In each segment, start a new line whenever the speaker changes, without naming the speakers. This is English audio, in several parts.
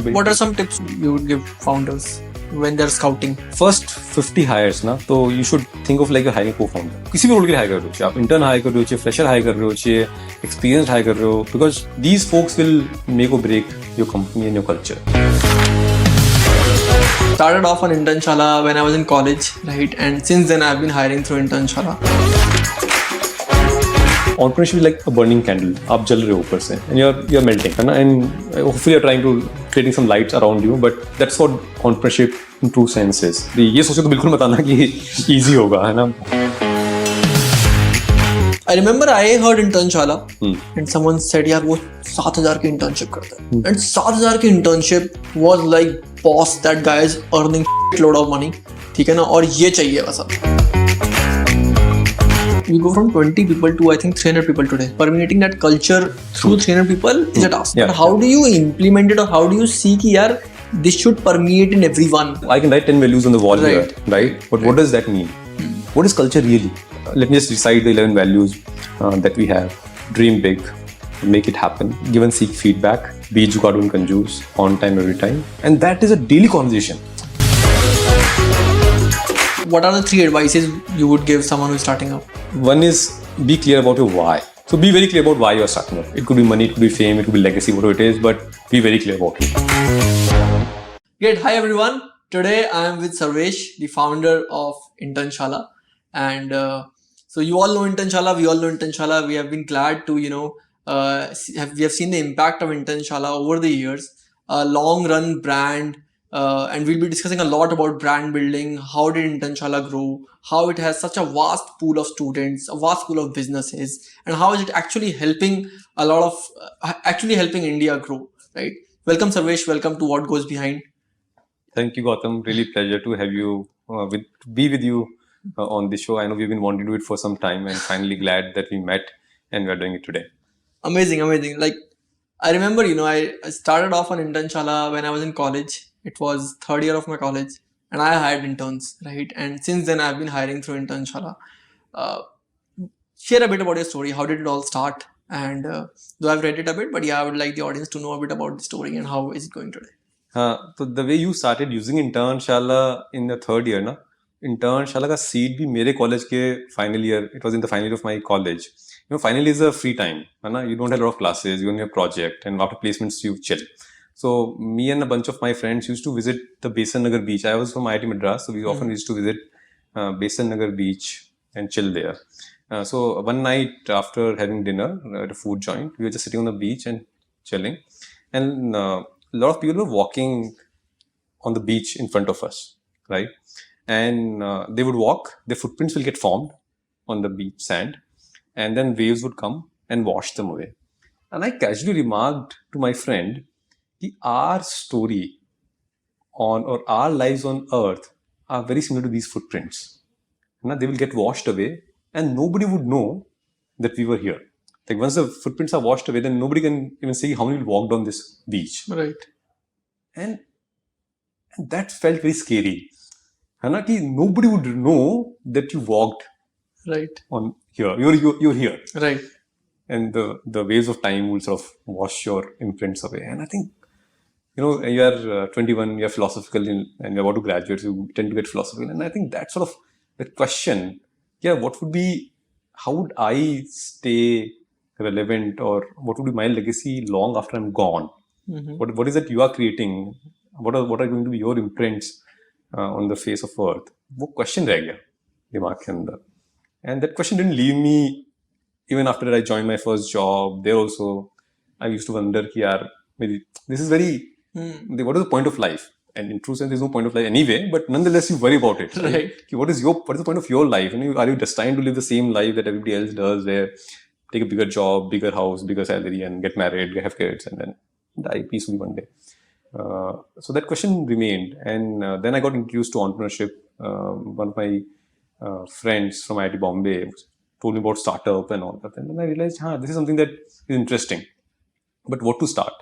What are some tips you would give founders when they're scouting?
First 50 hires ना, तो you should think of like a hiring co-founder. किसी भी role के लिए higher कर रहे हो, चाहे आप इंटर्न हायर कर रहे हो, चाहे फ्रेशर हायर कर रहे हो, चाहे एक्सपीरियंस्ड हायर कर रहे हो, because these folks will make or break your company and your culture.
Started off on Internshala when I was in college, right? And since then I've been hiring through Internshala.
Entrepreneurship is like a burning candle. आप जल रहे हो ऊपर से and you're melting, है ना? And hopefully you're trying to creating some lights around you, but that's what entrepreneurship in true sense is. ये सोचो तो बिल्कुल मत आना कि easy होगा, है ना?
I remember I heard Internshala and someone said यार वो 7,000 की internship करता है. And 7,000 की internship was like boss, that guy is earning load of money. ठीक है ना? और ये चाहिए बस अब. We go from 20 people to I think 300 people today. Permeating that culture through 300 people is a task. But how do you implement it, or how do you see कि यार this should permeate in everyone?
I can write 10 values on the wall here, right? But what does that mean? What is culture really? Let me just recite the 11 values that we have. Dream big, make it happen, give and seek feedback, be jugaad and conjuice, on time every time. And that is a daily conversation.
What are the 3 advices you would give someone who's starting up?
One is be clear about your why. So be very clear about why you're starting up. It could be money, it could be fame, it could be legacy, whatever it is, but be very clear about it.
Great. Hi everyone. Today I am with Sarvesh, the founder of Internshala. And so you all know Internshala, we all know Internshala. We have been glad to, we have seen the impact of Internshala over the years. A long run brand. And we'll be discussing a lot about brand building, how did Internshala grow, how it has such a vast pool of students, a vast pool of businesses, and how is it actually helping helping India grow, right? Welcome Sarvesh, welcome to What Goes Behind.
Thank you Gautam, really pleasure to have you, be with you on this show. I know we've been wanting to do it for some time and finally glad that we met and we are doing it today.
Amazing. Like I remember, I started off on Internshala when I was in college. It was 3rd year of my college and I hired interns, right? And since then I've been hiring through Internshala. Share a bit about your story. How did it all start? And though I've read it a bit, but yeah, I would like the audience to know a bit about the story and how is it going today.
So the way you started using Internshala in the 3rd year, na? Internshala ka seed bhi mere college ke final year. It was in the final year of my college. Final year is a free time. Na? You don't have a lot of classes. You only have project, and after placements you chill. So me and a bunch of my friends used to visit the Besan Nagar beach. I was from IIT Madras, so we often used to visit Besan Nagar beach and chill there. So one night after having dinner at a food joint, we were just sitting on the beach and chilling. And a lot of people were walking on the beach in front of us, right? And they would walk, their footprints will get formed on the beach sand, and then waves would come and wash them away. And I casually remarked to my friend, our story on or our lives on earth are very similar to these footprints. They will get washed away and nobody would know that we were here. Like once the footprints are washed away, then nobody can even see how many walked on this beach.
Right.
And that felt very scary. Nobody would know that you walked on here. You're here.
Right.
And the waves of time will sort of wash your imprints away. And I think you are 21, you're philosophical and you're about to graduate, so you tend to get philosophical. And I think that sort of the question, how would I stay relevant, or what would be my legacy long after I'm gone? Mm-hmm. What is it you are creating? What are going to be your imprints on the face of earth? That question reh gaya dimag ke andar. And that question didn't leave me even after I joined my first job. There also, I used to wonder, maybe this is very... What is the point of life? And in true sense, there's no point of life anyway, but nonetheless, you worry about it. Right? What is the point of your life? Are you destined to live the same life that everybody else does, where take a bigger job, bigger house, bigger salary, and get married, have kids, and then die peacefully one day? So that question remained. And then I got introduced to entrepreneurship. One of my friends from IIT Bombay told me about startup and all that. And then I realized, this is something that is interesting. But what to start?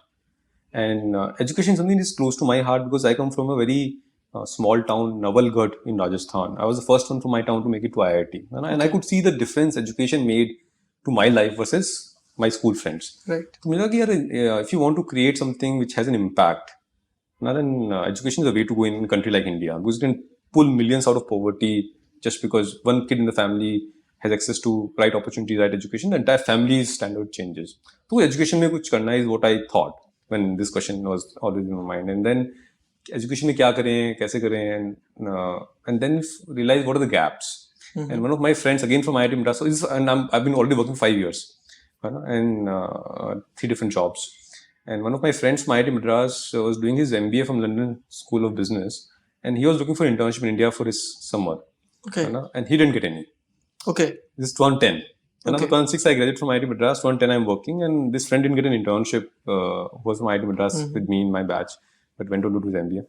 And education is something that is close to my heart because I come from a very small town, Nawalgarh in Rajasthan. I was the first one from my town to make it to IIT. And I could see the difference education made to my life versus my school friends.
Right.
So, if you want to create something which has an impact, Now then, education is a way to go in a country like India, because you can pull millions out of poverty just because one kid in the family has access to right opportunity, right education. The entire family's standard changes. So education में कुछ करना is what I thought when this question was always in my mind. And then education में क्या करें, कैसे करें, and then realize what are the gaps. And one of my friends, again from IIT Madras, and I've been already working 5 years, and 3 different jobs. And one of my friends from IIT Madras was doing his MBA from London School of Business, and he was looking for internship in India for his summer.
Okay.
And he didn't get any.
Okay.
This is 2010. And
Okay.
after 2006, I graduated from IIT Madras. 2010, I'm working, and this friend didn't get an internship. Who was from IIT Madras with me in my batch, but went on to do his MBA.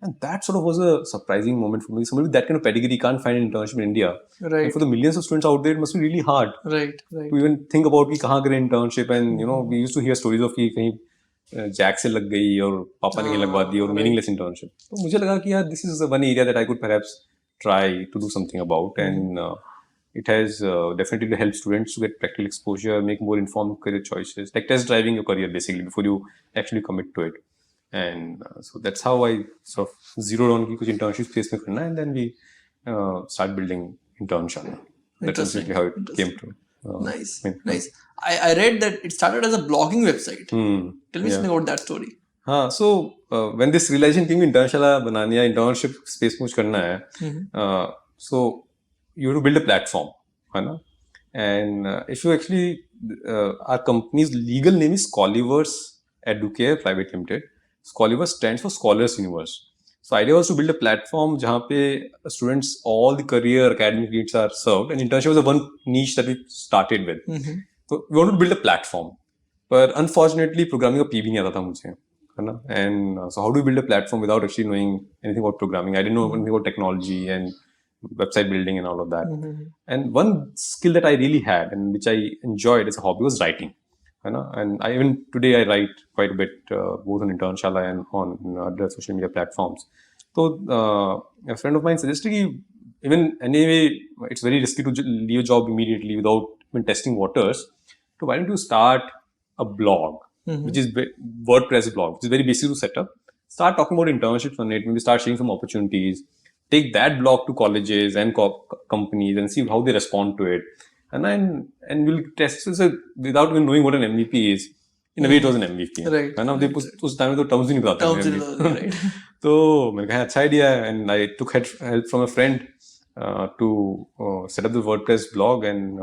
And that sort of was a surprising moment for me. Somebody with that kind of pedigree can't find an internship in India.
Right.
And for the millions of students out there, it must be really hard
Right. Right.
to even think about कि कहाँ करें internship. And you know, we used to hear stories of कि कहीं Jack से लग गई और पापा ने कहीं लगवा दी और meaningless internship. तो मुझे लगा कि यार this is the one area that I could perhaps try to do something about. And it has definitely helped students to get practical exposure, make more informed career choices, like test driving your career basically before you actually commit to it. And so that's how I sort of zeroed on कि कुछ internship space में करना, and then we start building Internshala. That's essentially how it came to.
Nice. Nice. I read that it started as a blogging website. Tell me something about that story.
हाँ, so when this realization came, Internshala बनानी है, internship space में कुछ करना है, so you have to build a platform, है ना? And if you actually, our company's legal name is Scholivers Educare Private Limited. Scholivers stands for Scholars Universe. So idea was to build a platform जहाँ पे students all the career academic needs are served, and internship was the one niche that we started with. So we wanted to build a platform, but unfortunately programming का P भी नहीं आता था मुझे, है ना? And so how do we build a platform without actually knowing anything about programming? I didn't know anything about technology and website building and all of that. And one skill that I really had and which I enjoyed as a hobby was writing. And I even today I write quite a bit, both on Internshala and on other social media platforms. So a friend of mine suggested that even anyway it's very risky to leave a job immediately without even testing waters. So why don't you start a blog, which is WordPress blog, which is very basic to set up. Start talking about internships on it. Maybe start sharing some opportunities. Take that blog to colleges and companies and see how they respond to it. And we'll test this without even knowing what an MVP is. In a way, it was an MVP.
Right.
And now they put those time with the terms in
Right.
So, I had an idea, and I took help from a friend to set up the WordPress blog. And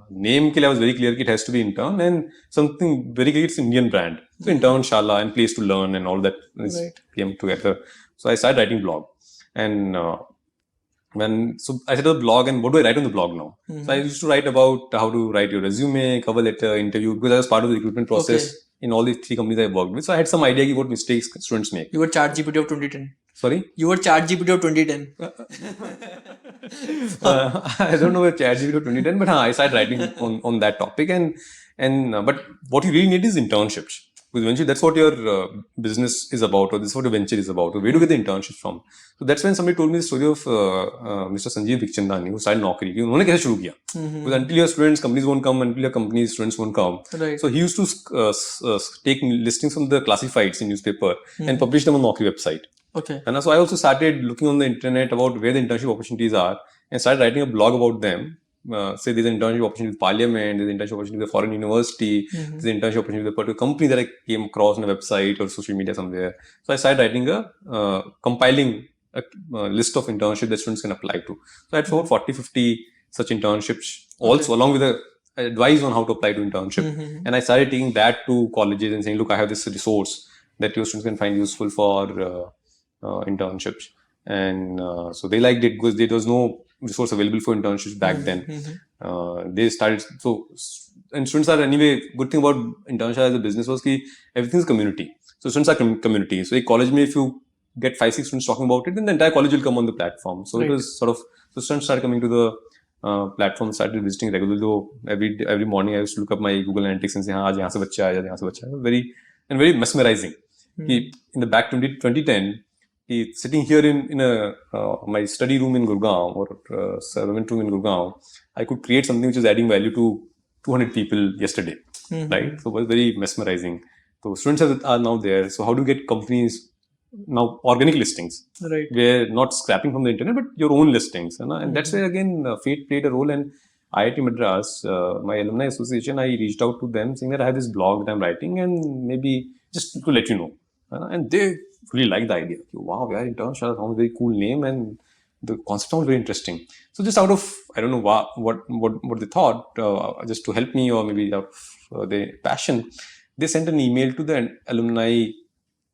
name ke liye I was very clear it has to be intern, and something very clear, it's an Indian brand. So Internshala and place to learn and all that came together. So I started writing blog, and so I set up a blog, and what do I write on the blog now? So I used to write about how to write your resume, cover letter, interview, because I was part of the recruitment process in all these 3 companies I worked with. So I had some idea of what mistakes students make.
You were ChatGPT of 2010.
Sorry?
You were ChatGPT of 2010.
I don't know where ChatGPT of 2010, but I started writing on that topic. But what you really need is internships. Because eventually that's what your business is about, or this is what your venture is about. So where do you get the internships from? So that's when somebody told me the story of Mr. Sanjeev Vikchandani, who started Naukri. उन्होंने कैसे शुरू किया? Because until your students, companies won't come. Until your companies, students won't come.
Right.
So he used to take listings from the classifieds in newspaper and publish them on Naukri website.
Okay.
And so I also started looking on the internet about where the internship opportunities are, and started writing a blog about them. Say there's an internship opportunity with Parliament, there's an internship opportunity with a foreign university, there's an internship opportunity with a particular company that I came across on a website or social media somewhere. So I started writing compiling a list of internships that students can apply to. So I had about 40-50 such internships, also along with advice on how to apply to internship. And I started taking that to colleges and saying, look, I have this resource that your students can find useful for internships. And so they liked it because there was no resource available for internships back then. They started, and students are anyway, good thing about Internshala as a business was that everything is community. So students are community. So a college may, if you get 5-6 students talking about it, then the entire college will come on the platform. So it was sort of, so students started coming to the platform, started visiting regularly. Though every morning I used to look up my Google Analytics and say, हाँ आज यहाँ से बच्चा आया, यहाँ से बच्चा आया. Very mesmerizing. In the back 2010, sitting here in my study room in Gurgaon or servant room in Gurgaon, I could create something which is adding value to 200 people yesterday, right? So it was very mesmerizing. So students are now there. So how do you get companies now organic listings.
Right.
Where not scrapping from the internet, but your own listings. And that's where again fate played a role. And IIT Madras, my alumni association, I reached out to them saying that I have this blog that I'm writing and maybe just to let you know. And they really liked the idea. Wow, yeah, Internshala sounds a very cool name and the concept sounds very interesting. So just out of, I don't know what they thought, just to help me or maybe out of their passion, they sent an email to the alumni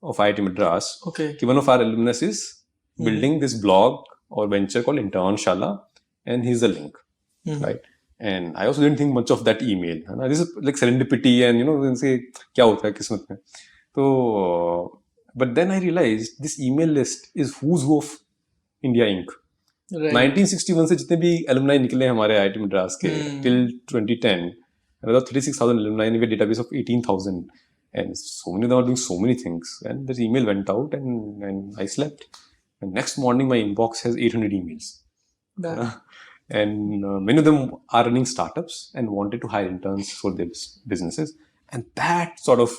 of IIT Madras.
Okay.
One of our alumnus is building this blog or venture called Internshala, and here's the link, right? And I also didn't think much of that email. This is like serendipity, and you say, "Kya hota hai kismat mein?" So, but then I realized this email list is who's who of India Inc.
Right.
1961 से जितने भी alumni निकले हमारे IIT Madras के till 2010, about 36,000 alumni in a database of 18,000, and so many of them are doing so many things. And this email went out, and I slept. And next morning, my inbox has 800 emails. And many of them are running startups and wanted to hire interns for their businesses. And that sort of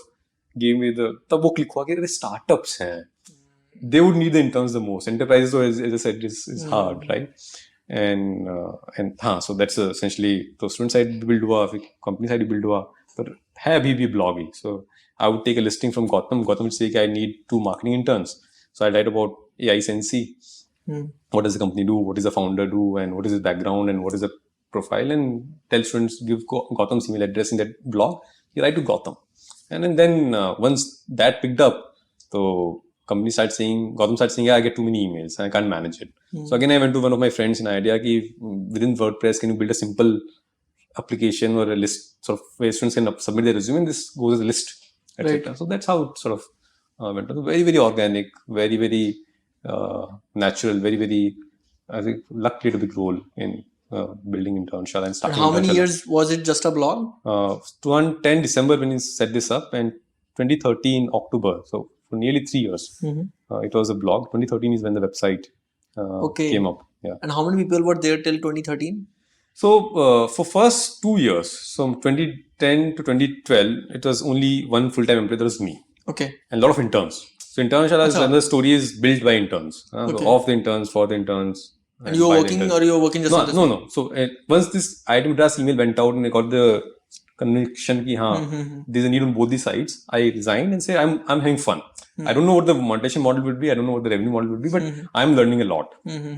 gave me तब वो click हुआ कि startups हैं. They would need the interns the most. Enterprises, as I said, is hard, right? And so that's essentially the student side build हुआ, company side build हुआ, but है अभी भी blog he. So I would take a listing from Gautam. Gautam would say I need 2 marketing interns. So I write about AiSensy. What does the company do? What does the founder do? And what is his background? And what is the profile? And tell students, give Gautam's email address in that blog. You write to Gautam. And then once that picked up, so company started saying, Gautam started saying, yeah, I get too many emails. I can't manage it. So again, I went to one of my friends in idea that within WordPress, can you build a simple application or a list sort of where students can submit their resume and this goes as a list, etc. Right. So that's how it sort of went on. Very, very organic, very, very natural, very, very, I think luck played a big role in building Internshala and starting.
And how many years was it just a blog?
2010 December when he set this up, and 2013 October. So for nearly 3 years, it was a blog. 2013 is when the website came up. Yeah.
And how many people were there till 2013?
So for first 2 years, so 2010 to 2012, it was only one full-time employee. That was me.
Okay.
And a lot of interns. So Internshala is another story is built by interns. So of the interns, for the interns.
And you were working, or you were working just on this?
No. So once this IIT Madras email went out and I got the conviction that there's a need on both the sides, I resigned and said I'm having fun. I don't know what the monetization model would be. I don't know what the revenue model would be, but I'm learning a lot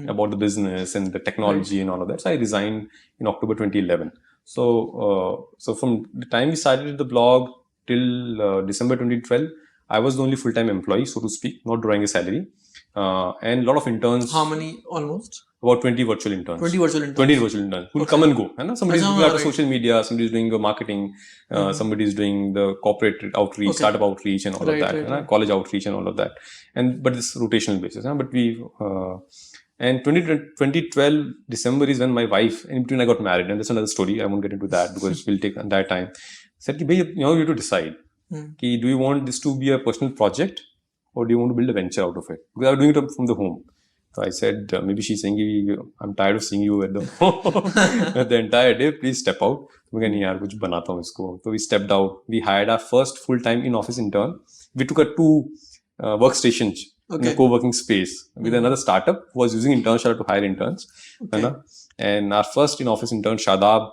about the business and the technology and all of that. So I resigned in October 2011. So from the time we started the blog till December 2012, I was the only full-time employee, so to speak, not drawing a salary. And a lot of interns.
How many almost?
About 20 virtual interns.
20 virtual interns.
20 virtual interns who come and go. Somebody's doing social media, somebody's doing marketing, somebody's doing the corporate outreach, startup outreach and all of that, college outreach and all of that. But this rotational basis. But we and 2012 December is when my wife, in between I got married, and that's another story. I won't get into that because it will take that time. Said, you have to decide. Do you want this to be a personal project or do you want to build a venture out of it? Because I was doing it from the home. So I said, maybe she's saying, I'm tired of seeing you at the entire day. Please step out. So we stepped out. We hired our first full-time in-office intern. We took her 2 workstations in a co-working space with another startup who was using Internshala to hire interns. And our first in-office intern, Shadab,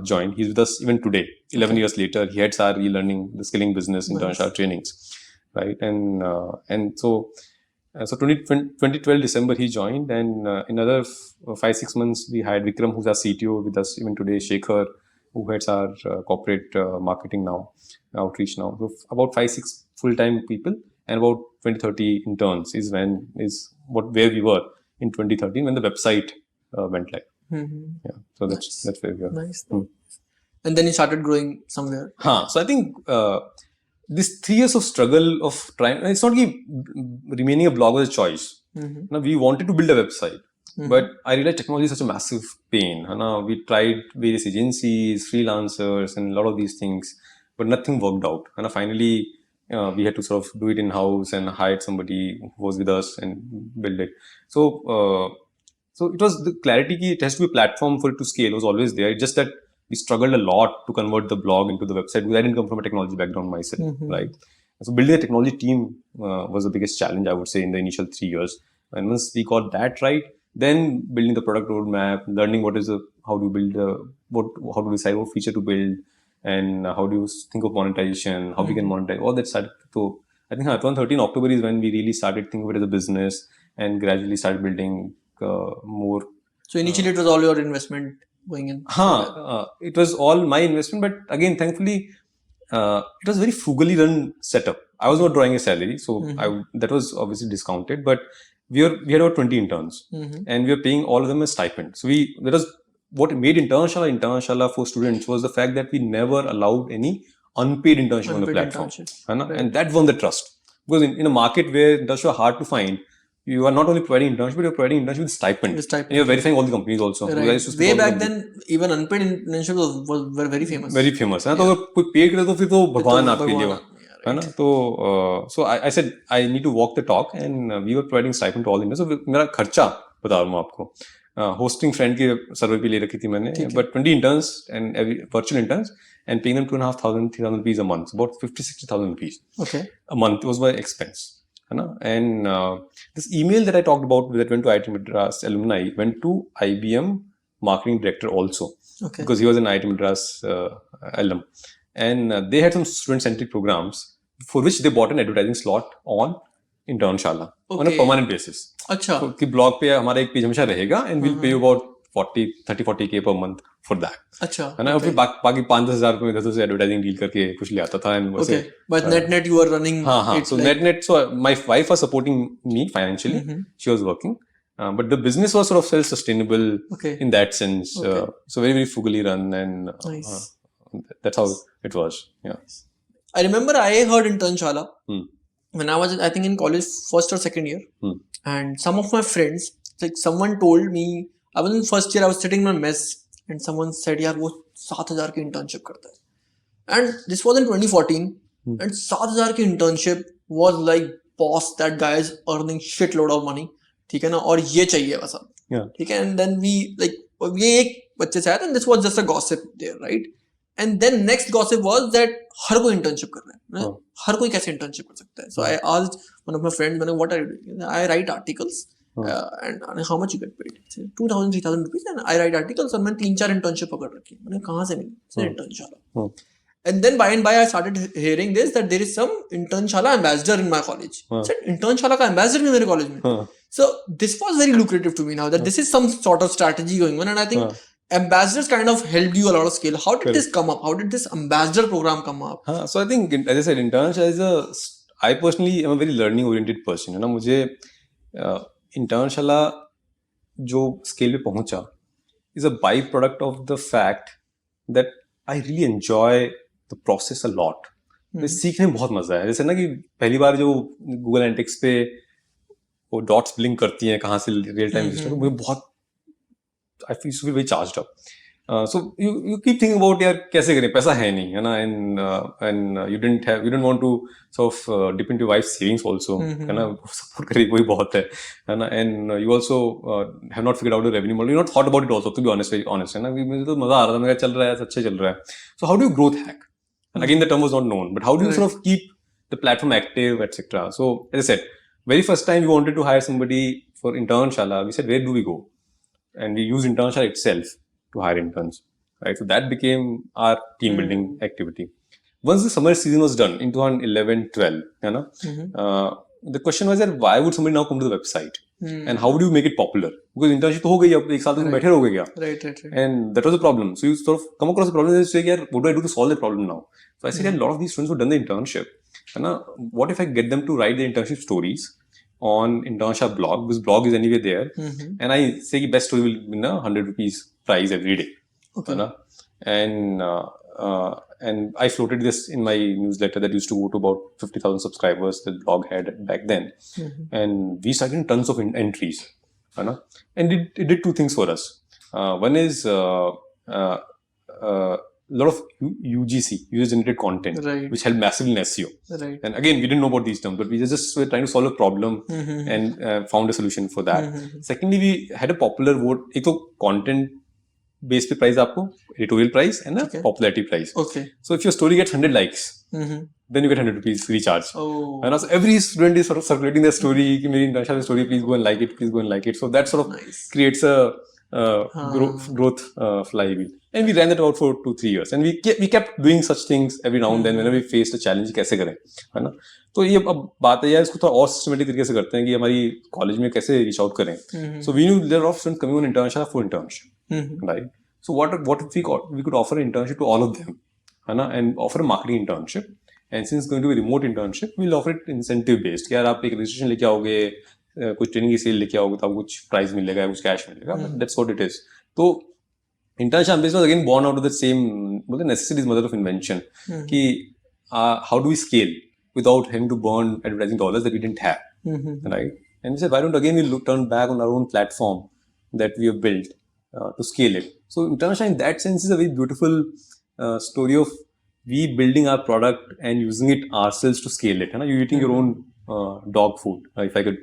joined. He's with us even today, 11 years later. He heads our e-learning, the skilling business, Internshala trainings. Right. And so 2012 December he joined, and another 5-6 months we hired Vikram, who's our CTO with us even today, Shekhar, who heads our corporate marketing now, outreach now. So about 5-6 full-time people and about 20-30 interns is where we were in 2013 when the website went live. Yeah. So that's where we are.
Nice. And then you started growing somewhere.
So I think this 3 years of struggle of trying, it's not remaining a blog was a choice. Now, we wanted to build a website, but I realized technology is such a massive pain. We tried various agencies, freelancers, and a lot of these things, but nothing worked out. And finally, we had to sort of do it in-house and hire somebody who was with us and build it. So it was the clarity that it has to be a platform for it to scale was always there. It's just that we struggled a lot to convert the blog into the website because I didn't come from a technology background myself, right? So building a technology team was the biggest challenge, I would say, in the initial 3 years. And once we got that right, then building the product roadmap, learning how do you build how to decide what feature to build, and how do you think of monetization, how we can monetize, all that started. So I think 2013 October is when we really started thinking of it as a business and gradually started building more.
So initially it was all your investment going in.
It was all my investment, but again, thankfully, it was a very frugally run setup. I was not drawing a salary, so that was obviously discounted. But we had about 20 interns, and we were paying all of them a stipend. So that was what made Internshala for students was the fact that we never allowed any unpaid internship on the platform, right? And that won the trust, because in a market where internships are hard to find, you are not only providing internship, but you're providing internship with stipend. And you're verifying all the companies also.
Right. Way back then, even unpaid internships were very famous.
Very famous. तो अगर कोई paid करे तो फिर तो भगवान आपके लिए है ना. तो so I said I need to walk the talk, and we were providing stipend to all interns. So मेरा खर्चा बता रहा हूँ आपको. Hosting friend की सर्वे पे ले रखी थी मैंने, but 20 interns and virtual interns, and paying them 2,500, 3,000 rupees a month, about 50,000-60,000 rupees a month was my expense. And this email that I talked about that went to IIT Madras alumni went to IBM marketing director also, because he was an IIT Madras alum, and they had some student-centric programs for which they bought an advertising slot on Internshala on a permanent basis. अच्छा. So कि blog पे हमारा एक page हमेशा रहेगा, and we'll pay you about 40K per month for that. अच्छा. है ना. फिर बाकी 5-10 हजार रुपए इधर से एडवर्टाइजिंग डील करके कुछ ले आता था.
Okay. But net you were running.
हाँ. So net. So my wife was supporting me financially. She was working, but the business was sort of self-sustainable in that sense. So very, very frugally run, and that's how it was. Yeah.
I remember I heard Internshala when I was, I think, in college, first or second year, and some of my friends, like someone told me, I was in first year, I was sitting in my mess, and someone said, "यार वो 7,000 की internship करता है," and this was in 2014, and 7,000 की internship was like, boss, that guy is earning shitload of money, ठीक है ना, और ये चाहिए बस अब, ठीक है. And then we like ये एक बच्चे से आया, and this was just a gossip there, right? And then next gossip was that हर कोई internship कर रहा है, हर कोई कैसे internship कर सकता है. So I asked one of my friends, मैंने, what are you doing? I write articles. And how much you get paid? 2,000, 3,000 rupees, and I write articles, and मैंने 3-4 internship पकड़ रखी. मैंने कहाँ से मिली? Internshala. And then by and by I started hearing this, that there is some Internshala ambassador in my college. I said, Internshala का ambassador भी मेरे college में. So this was very lucrative to me now, that this is some sort of strategy going on, and I think ambassadors kind of helped you a lot of scale. How did this come up? How did this ambassador program come up?
So I think, as I said, Internshala I personally am a very learning oriented person. है ना, मुझे Internshala जो scale पे पहुंचा is a byproduct of the fact that I really enjoy the process a lot. सीखने में बहुत मजा है. जैसे ना कि पहली बार जो Google Analytics पे वो डॉट्स ब्लिंक करती हैं कहाँ से रियल टाइम विजिट, मुझे बहुत I feel very charged up. So you keep thinking about यार कैसे करें, पैसा है नहीं, है ना, and you didn't want to sort of dip into your wife's savings also, है ना, support करे वही बहुत है ना, and you also have not figured out the revenue model. You not thought about it also, to be honest, very honest, है ना, मुझे तो मजा आ रहा था, मेरा चल रहा है, अच्छे चल रहा है. So how do you growth hack? And again, the term was not known, but how do you sort of keep the platform active, etc. So as I said, very first time we wanted to hire somebody for Internshala, we said, where do we go? And we used Internshala itself to hire interns, right? So that became our team building activity. Once the summer season was done in 2011-12, you know, the question was that why would somebody now come to the website? And how would you make it popular? Because internship तो हो गई, अब एक साल तक बैठे रहोगे क्या? Right. And that was the problem. So you sort of come across the problem and say, यार, what do I do to solve the problem now? So I said, a lot of these students who done the internship, है ना, what if I get them to write the internship stories on Internshala blog, because blog is anyway there, and I say the best story will win a 100 rupees prize every day. Okay. And I floated this in my newsletter that used to go to about 50,000 subscribers that blog had back then. And we started tons of entries. And it did two things for us. One is a lot of UGC, user-generated content, which helped massively in SEO. Right. And again, we didn't know about these terms, but we just were trying to solve a problem and found a solution for that. Secondly, we had a popular vote. एक तो content base पे prize आपको editorial prize and a
ठीक है.
popularity prize.
Okay.
So if your story gets 100 likes, then you get 100 rupees recharge.
Oh.
And also every student is sort of circulating their story. कि मेरी Internshala story, please go and like it. Please go and like it. So that sort of
Nice.
creates a growth flywheel. And we ran that out for 2-3 years. And we kept doing such things every now and then whenever we faced a challenge. कैसे करें, है ना? तो ये अब बात है यार, इसको थोड़ा और सिस्टमेटिक तरीके से करते हैं कि हमारी कॉलेज में कैसे रीच आउट करें. So we knew there are students coming on Internshala for internship, right? So what if we could offer an internship to all of them, है ना, and offer a marketing internship. And since it's going to be remote internship, we'll offer it incentive based. यार आप एक registration लेके आओगे, कुछ training की cell लेके आओगे तो आपको कुछ प्राइज मिलेगा, कुछ कैश मिलेगा. That's what it is. तो internship business was again born out of the same, बोलते necessity is mother of invention. कि how do we scale without having to burn advertising dollars that we didn't have, right? And we said, why don't again we turn back on our own platform that we have built to scale it. So Internshala in that sense is a very beautiful story of we building our product and using it ourselves to scale it. You're eating your own dog food, if I could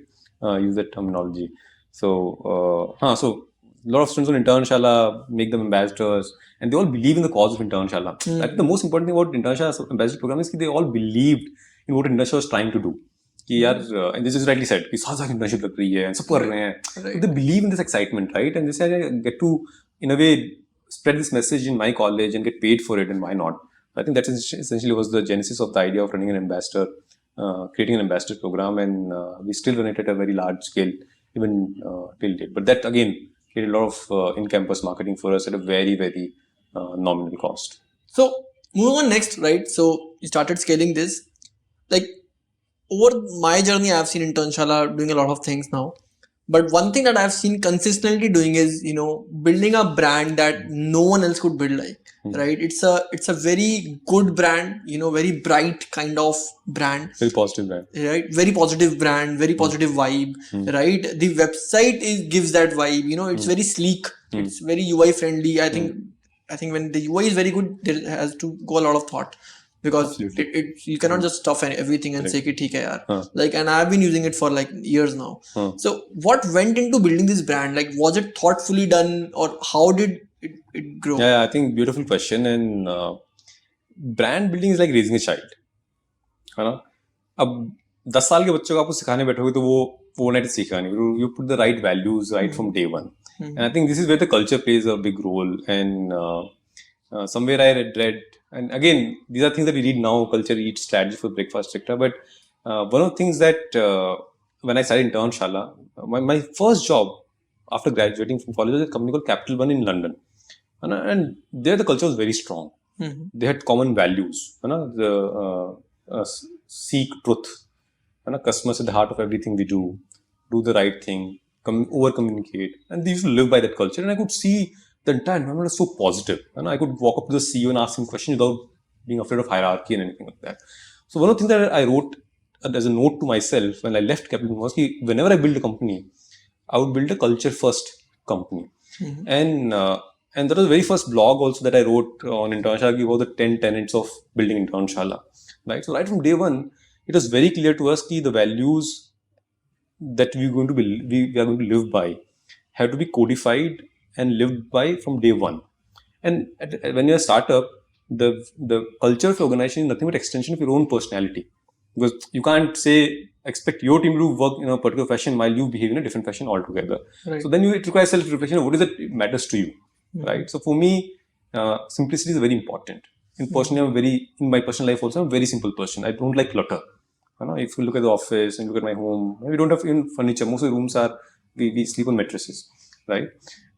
use that terminology. So so a lot of students on Internshala, make them ambassadors, and they all believe in the cause of Internshala. I think the most important thing about Internshala's ambassador program is that they all believed in what Internshala was trying to do. कि यार, and this is rightly said, कि साथ internship लग रही है, सब कर रहे हैं. So they believe in this excitement, right? And they say, I get to, in a way, spread this message in my college and get paid for it, and why not? I think that essentially was the genesis of the idea of running an ambassador, creating an ambassador program, and we still run it at a very large scale, even till date. But that again created a lot of in-campus marketing for us at a very, very nominal cost.
So moving on next, right? So you started scaling this. Like over my journey, I've seen Internshala doing a lot of things now. But one thing that I've seen consistently doing is, building a brand that no one else could build like, right? It's a very good brand, very bright kind of brand.
Very positive brand.
Right? Very positive brand, very positive vibe, right? The website gives that vibe, it's very sleek. It's very UI friendly. I think when the UI is very good, there has to go a lot of thought. Because you cannot just stuff everything and say कि ठीक है यार. Like, and I've been using it for like years now. So what went into building this brand? Like, was it thoughtfully done, or how did it grow?
Yeah, I think beautiful question. And brand building is like raising a child, है ना? अब 10 साल के बच्चों को आपको सिखाने बैठोगे तो वो overnight सीखा नहीं. You put the right values right from day one. And I think this is where the culture plays a big role. And somewhere I read, and again, these are things that we read now, culture eats strategy for breakfast, etc. But one of the things that when I started Internshala, my first job after graduating from college was a company called Capital One in London. And there the culture was very strong. They had common values. Seek truth. Customers at the heart of everything we do the right thing, over-communicate. And they used to live by that culture. And I could see the entire environment was so positive. And I could walk up to the CEO and ask him questions without being afraid of hierarchy and anything like that. So one of the things that I wrote as a note to myself when I left Capital was that whenever I build a company, I would build a culture-first company. And that was the very first blog also that I wrote on Internshala about the 10 tenets of building Internshala. Right? So right from day one, it was very clear to us that the values that we are going to live by have to be codified and lived by from day one. And when you're a startup, the culture of your organization is nothing but extension of your own personality. Because you can't expect your team to work in a particular fashion while you behave in a different fashion altogether. Right. So then it requires self-reflection of what is it matters to you. Right? So for me, simplicity is very important. In my personal life also, I'm a very simple person. I don't like clutter. If you look at the office and look at my home, we don't have even furniture. Most of the rooms we sleep on mattresses. Right?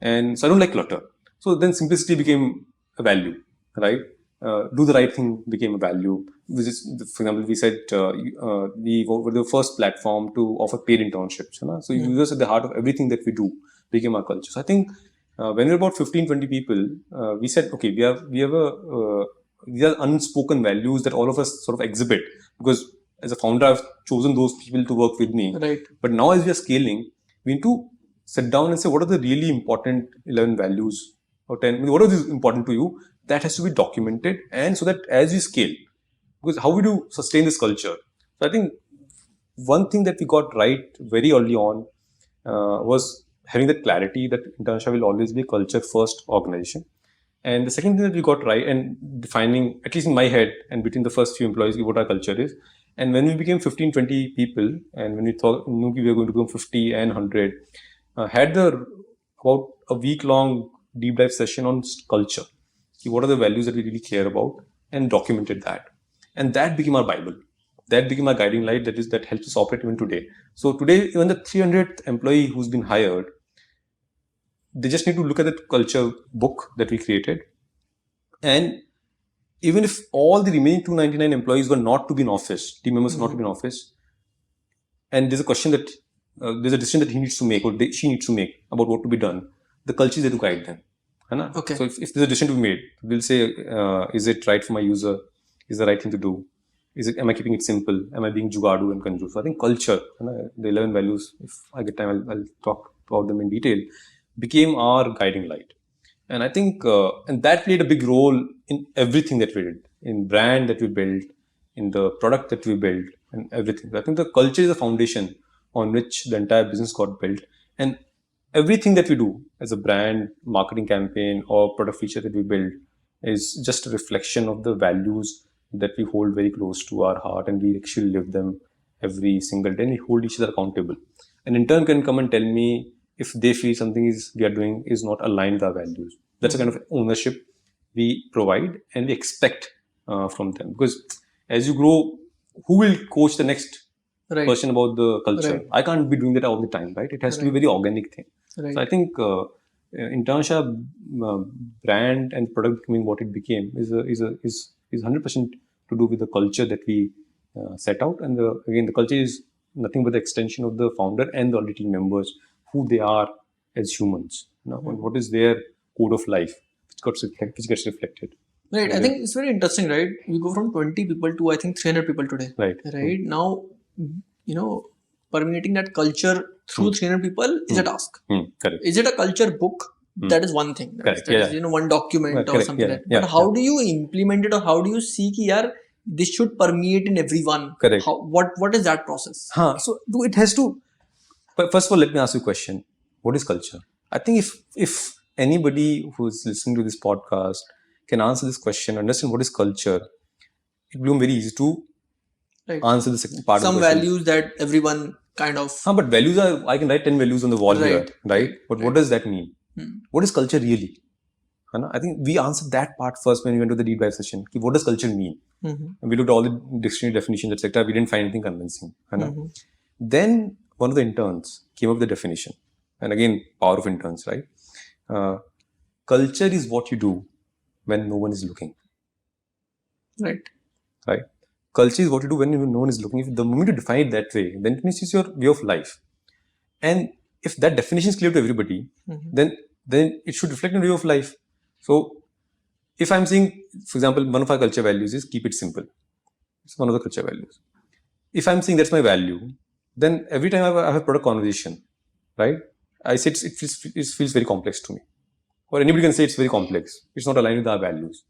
And so I don't like clutter. So then simplicity became a value, right? Do the right thing became a value. Which is, for example, we said we were the first platform to offer paid internships. So users at the heart of everything that we do became our culture. So I think when we were about 15-20 people, we said, okay, we have these are unspoken values that all of us sort of exhibit, because as a founder, I've chosen those people to work with me.
Right.
But now as we are scaling, we need to sit down and say, what are the really important 11 values or 10? What are these important to you? That has to be documented. And so that as we scale, because how we do sustain this culture. So I think one thing that we got right very early on was having that clarity that Internshala will always be a culture first organization. And the second thing that we got right and defining, at least in my head and between the first few employees, what our culture is. And when we became 15, 20 people, and when we thought knew we were going to become 50 and 100, had the about a week long deep dive session on culture. What are the values that we really care about, and documented that. And that became our Bible. That became our guiding light that helps us operate even today. So today, even the 300th employee who's been hired, they just need to look at the culture book that we created. And even if all the remaining 299 employees were not to be in office, team members not to be in office, and there's a question that there's a decision that he needs to make or she needs to make about what to be done, the culture is there to guide them.
Okay.
So if there's a decision to be made, we'll say, is it right for my user? Is the right thing to do? Am I keeping it simple? Am I being jugadu and conjure? So I think culture, the 11 values, if I get time, I'll talk about them in detail, became our guiding light. And I think, and that played a big role in everything that we did, in brand that we built, in the product that we built, and everything. I think the culture is the foundation on which the entire business got built. And everything that we do as a brand, marketing campaign, or product feature that we build is just a reflection of the values that we hold very close to our heart, and we actually live them every single day, and we hold each other accountable. An intern can come and tell me if they feel something we are doing is not aligned with our values. That's a kind of ownership we provide and we expect from them. Because as you grow, who will coach the next person about the culture? I can't be doing that all the time, right? It has to be a very organic thing. So I think Internshala brand and product becoming what it became is 100% to do with the culture that we set out. And again, the culture is nothing but the extension of the founder and the team members, who they are as humans, and what is their code of life, which gets reflected.
Right. I think it's very interesting, right? We go from 20 people to I think 300 people today.
Right.
Now, permeating that culture through 300 people is a task.
Correct.
Is it a culture book? That is one thing.
Correct.
That is, one document or something like that. But how do you implement it, or how do you see that this should permeate in everyone?
Correct.
What is that process?
So it has to. But first of all, let me ask you a question. What is culture? I think if anybody who's listening to this podcast can answer this question, understand what is culture, it will become very easy to answer the second part
Some
of the question.
Values that everyone kind of...
But values are, I can write 10 values on the wall here, right? But what does that mean? What is culture really? I think we answered that part first when we went to the deep dive session. What does culture mean? And we looked at all the dictionary definitions, etc. We didn't find anything convincing. Then one of the interns came up with the definition. And again, power of interns, right? Culture is what you do when no one is looking. Right. Culture is what you do when no one is looking. If the moment you define it that way, then it means it's your way of life. And if that definition is clear to everybody, then it should reflect on your way of life. So if I'm saying, for example, one of our culture values is keep it simple. It's one of the culture values. If I'm saying that's my value, then every time I have a product conversation, right? I say it feels very complex to me. Or anybody can say it's very complex. It's not aligned with our values,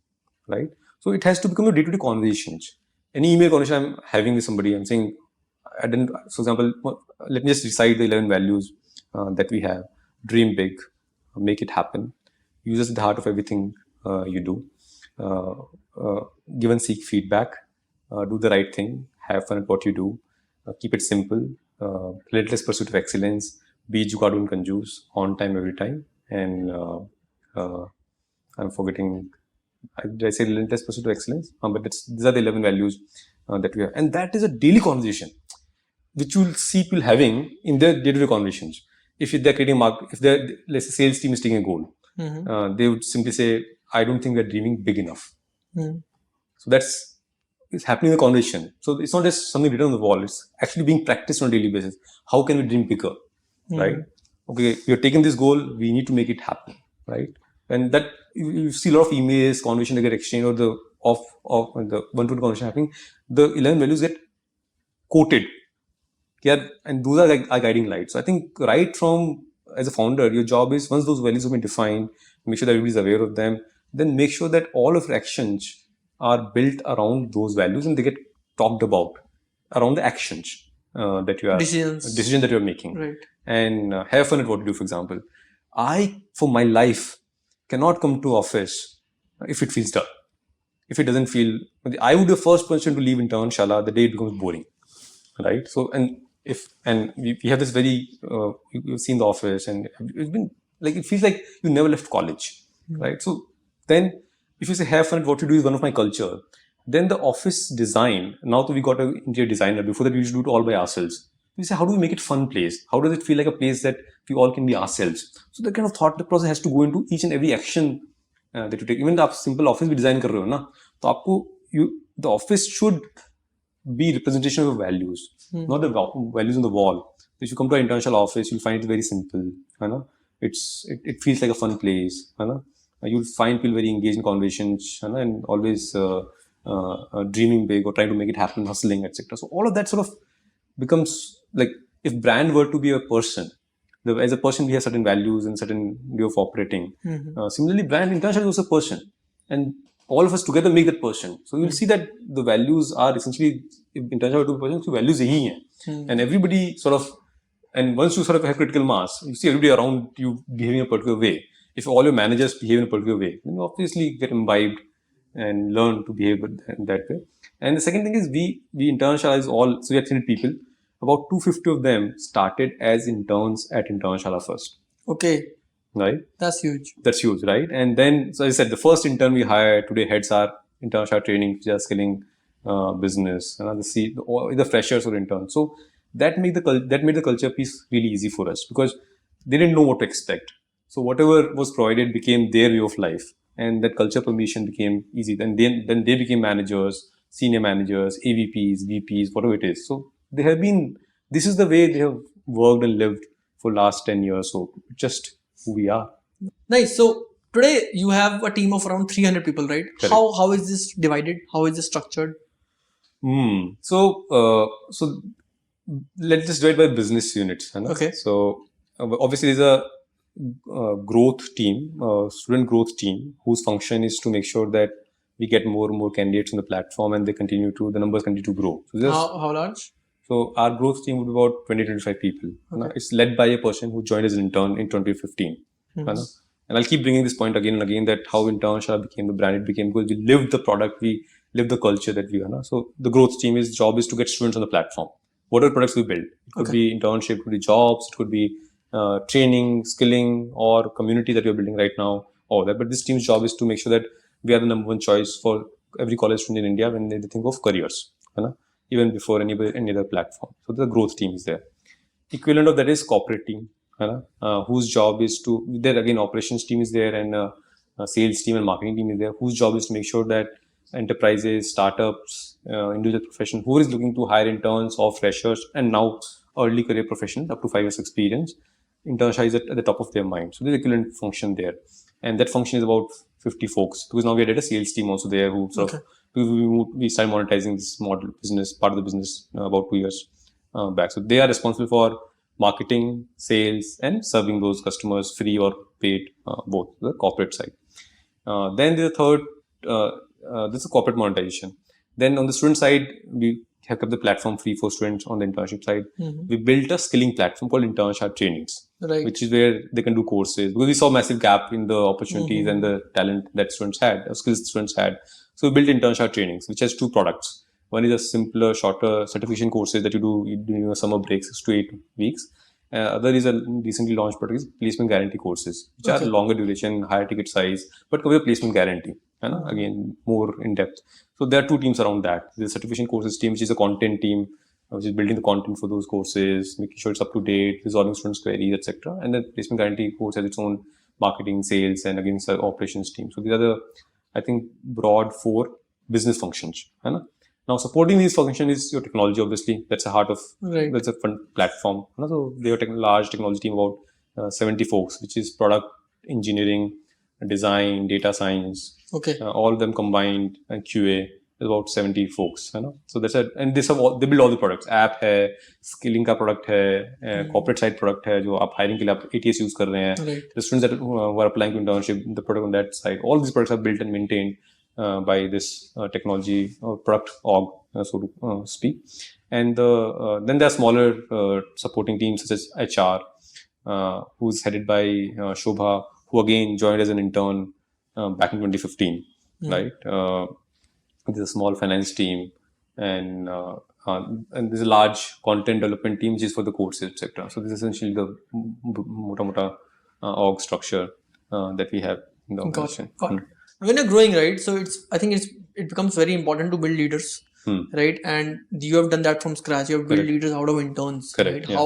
right? So it has to become a day-to-day conversations. Any email conversation I'm having with somebody, I'm saying, for example, let me just recite the 11 values that we have. Dream big, make it happen. Use us at the heart of everything you do. Give and seek feedback. Do the right thing. Have fun at what you do. Keep it simple. Relentless pursuit of excellence. Be jugadu and conjuice. On time every time. And I'm forgetting. Did I say relentless pursuit of excellence? But these are the 11 values that we have. And that is a daily conversation, which you will see people having in their day-to-day conversations. If they're creating if let's say sales team is taking a goal, they would simply say, I don't think we're dreaming big enough. So it's happening in the conversation. So it's not just something written on the wall. It's actually being practiced on a daily basis. How can we dream bigger? Right? Okay, you're taking this goal, we need to make it happen. Right? And that you see a lot of emails, conversation that get exchanged, or the one-to-one conversation happening. The 11 values get quoted. And those are like our guiding lights. So I think right from as a founder, your job is, once those values have been defined, make sure that everybody is aware of them, then make sure that all of your actions are built around those values and they get talked about around the actions. that you are decision that you are making,
right?
And have fun at what you do. For example, I, for my life, cannot come to office if it feels dull. If it doesn't feel, I would be the first person to leave Internshala the day it becomes boring, right? So, and we have this very, you've seen the office, and it's been like, it feels like you never left college, right? So then, if you say have fun at what you do is one of my culture, then the office design, now that we got an interior designer, before that we used to do it all by ourselves. We say, how do we make it fun place? How does it feel like a place that we all can be ourselves? So the kind of thought, the process has to go into each and every action that you take. Even the simple office we design कर रहे हो ना, तो आपको the office should be representation of values, not the values on the wall. If you come to an international office, you'll find it very simple. You know, it feels like a fun place. You know, you'll find people very engaged in conversations, you know, and always dreaming big or trying to make it happen, hustling, etc. So all of that sort of becomes like, if brand were to be a person, as a person we have certain values and certain way of operating. Similarly, brand international is also a person, and all of us together make that person. So you'll see that the values are essentially, if international to a person, so values yahi hai. And everybody sort of, and once you sort of have critical mass, you see everybody around you behaving a particular way. If all your managers behave in a particular way, then you obviously get imbibed and learn to behave in that way. And the second thing is, we internationalize all, so we have 300 people. About 250 of them started as interns at Internshala first.
Okay.
Right?
That's huge.
That's huge, right? And then, so as I said, the first intern we hired today heads our Internshala training, just skilling business, the freshers or interns. So that made the culture piece really easy for us, because they didn't know what to expect. So whatever was provided became their way of life, and that culture permission became easy. Then they became managers, senior managers, AVPs, VPs, whatever it is. So they have been, this is the way they have worked and lived for last 10 years. So just who we are.
Nice. So today you have a team of around 300 people, right?
Correct.
How is this divided? How is this structured?
So let's just divide by business units. Right?
Okay.
So obviously there's a growth team, student growth team, whose function is to make sure that we get more and more candidates on the platform, and the numbers continue to grow. So
how large?
So our growth team would be about 20-25 people. Okay. It's led by a person who joined as an intern in 2015. And I'll keep bringing this point again and again, that how Internshala became the brand. It became because we lived the product, we lived the culture that we are. So the growth team's job is to get students on the platform. Whatever products we build, it could be internship, it could be jobs, it could be training, skilling, or community that we're building right now, all that. But this team's job is to make sure that we are the number one choice for every college student in India when they think of careers, even before any other platform. So the growth team is there. Equivalent of that is corporate team, whose job is to, there again, operations team is there, and a sales team and marketing team is there, whose job is to make sure that enterprises, startups, individual professionals, who is looking to hire interns or freshers, and now early career professionals up to 5 years experience, Internshala is at the top of their mind. So there's equivalent function there, and that function is about 50 folks, because now we added a sales team also there, who sort of, we started monetizing this model business, part of the business about 2 years back. So they are responsible for marketing, sales, and serving those customers, free or paid, both the corporate side. Then the third, this is corporate monetization. Then on the student side, we have kept the platform free for students. On the internship side, we built a skilling platform called Internship Trainings, which is where they can do courses, because we saw a massive gap in the opportunities and the talent that students had, skills students had. So we built Internship Trainings, which has two products. One is a simpler, shorter certification courses that you do during a summer break, 6 to 8 weeks. Other is a recently launched product, is placement guarantee courses, which are longer duration, higher ticket size, but come with a placement guarantee. Again, more in depth. So there are two teams around that. The certification courses team, which is a content team, which is building the content for those courses, making sure it's up to date, resolving students' queries, etc. And the placement guarantee course has its own marketing, sales, and again, operations team. So these are the, I think, broad 4 business functions. Now, supporting these functions is your technology, obviously. That's the heart of, that's a fun platform. So they have a large technology team, about 70 folks, which is product engineering, design, data science, all of them combined, and QA is about 70 folks. So that's it. And they build all the products. App hai, skilling ka product hai, corporate side product hai, jo aap hiring ke liye aap ATS use kar rahe hain. The students that who are applying to internship, the product on that side, all these products are built and maintained by this technology or product org, so to speak. And then there are smaller supporting teams such as HR, who's headed by Shobha, who again joined as an intern back in 2015, right? There's a small finance team, and there's a large content development team which is for the courses, etc. So this is essentially the mota org structure that we have in the organization.
Got it. When you're growing, right? So I think it becomes very important to build leaders, right? And you have done that from scratch. You have built leaders out of interns,
Correct,
right?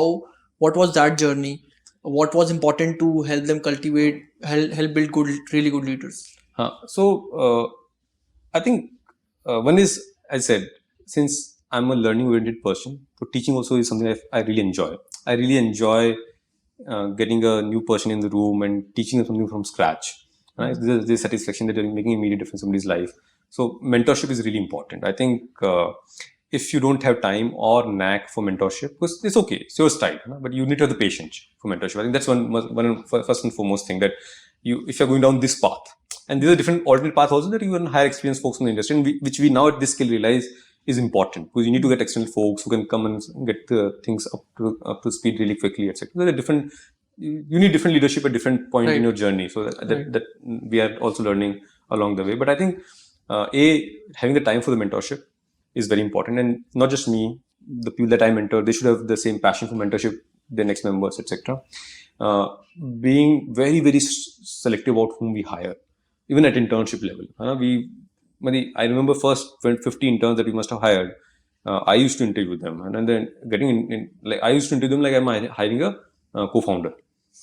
What was that journey? What was important to help them cultivate, help build really good leaders?
So I think one is, as I said, since I'm a learning-oriented person, so teaching also is something I really enjoy. I really enjoy getting a new person in the room and teaching them something from scratch. Right? There's satisfaction that you're making an immediate difference in somebody's life. So mentorship is really important. I think if you don't have time or knack for mentorship, because it's okay, it's your style, but you need to have the patience for mentorship. I think that's one first and foremost thing, that if you're going down this path, and there's a different alternate path also, that you can hire experienced folks in the industry, and which we now at this scale realize is important, because you need to get external folks who can come and get the things up to speed really quickly, etc. There are different. You need different leadership at different point in your journey. So that we are also learning along the way. But I think having the time for the mentorship is very important, and not just me. The people that I mentor, they should have the same passion for mentorship, their next members, etc. Being very, very selective about whom we hire, even at internship level. I remember first 50 interns that we must have hired. I used to interview them, and then getting like I used to interview them like I'm hiring a co-founder.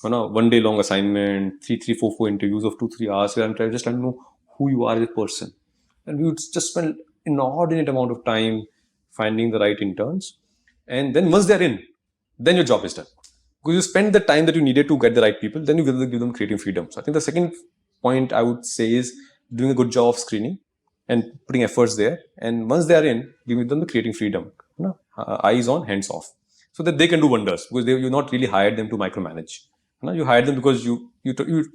One day long assignment, three, four interviews of 2-3 hours, where I'm just trying to know who you are as a person. And we would just spend inordinate amount of time finding the right interns. And then once they're in, then your job is done. Because you spend the time that you needed to get the right people, then you give them creative freedom. So I think the second point I would say is doing a good job of screening and putting efforts there. And once they are in, giving them the creative freedom. Eyes on, hands off. So that they can do wonders, because you not really hired them to micromanage. You hired them because you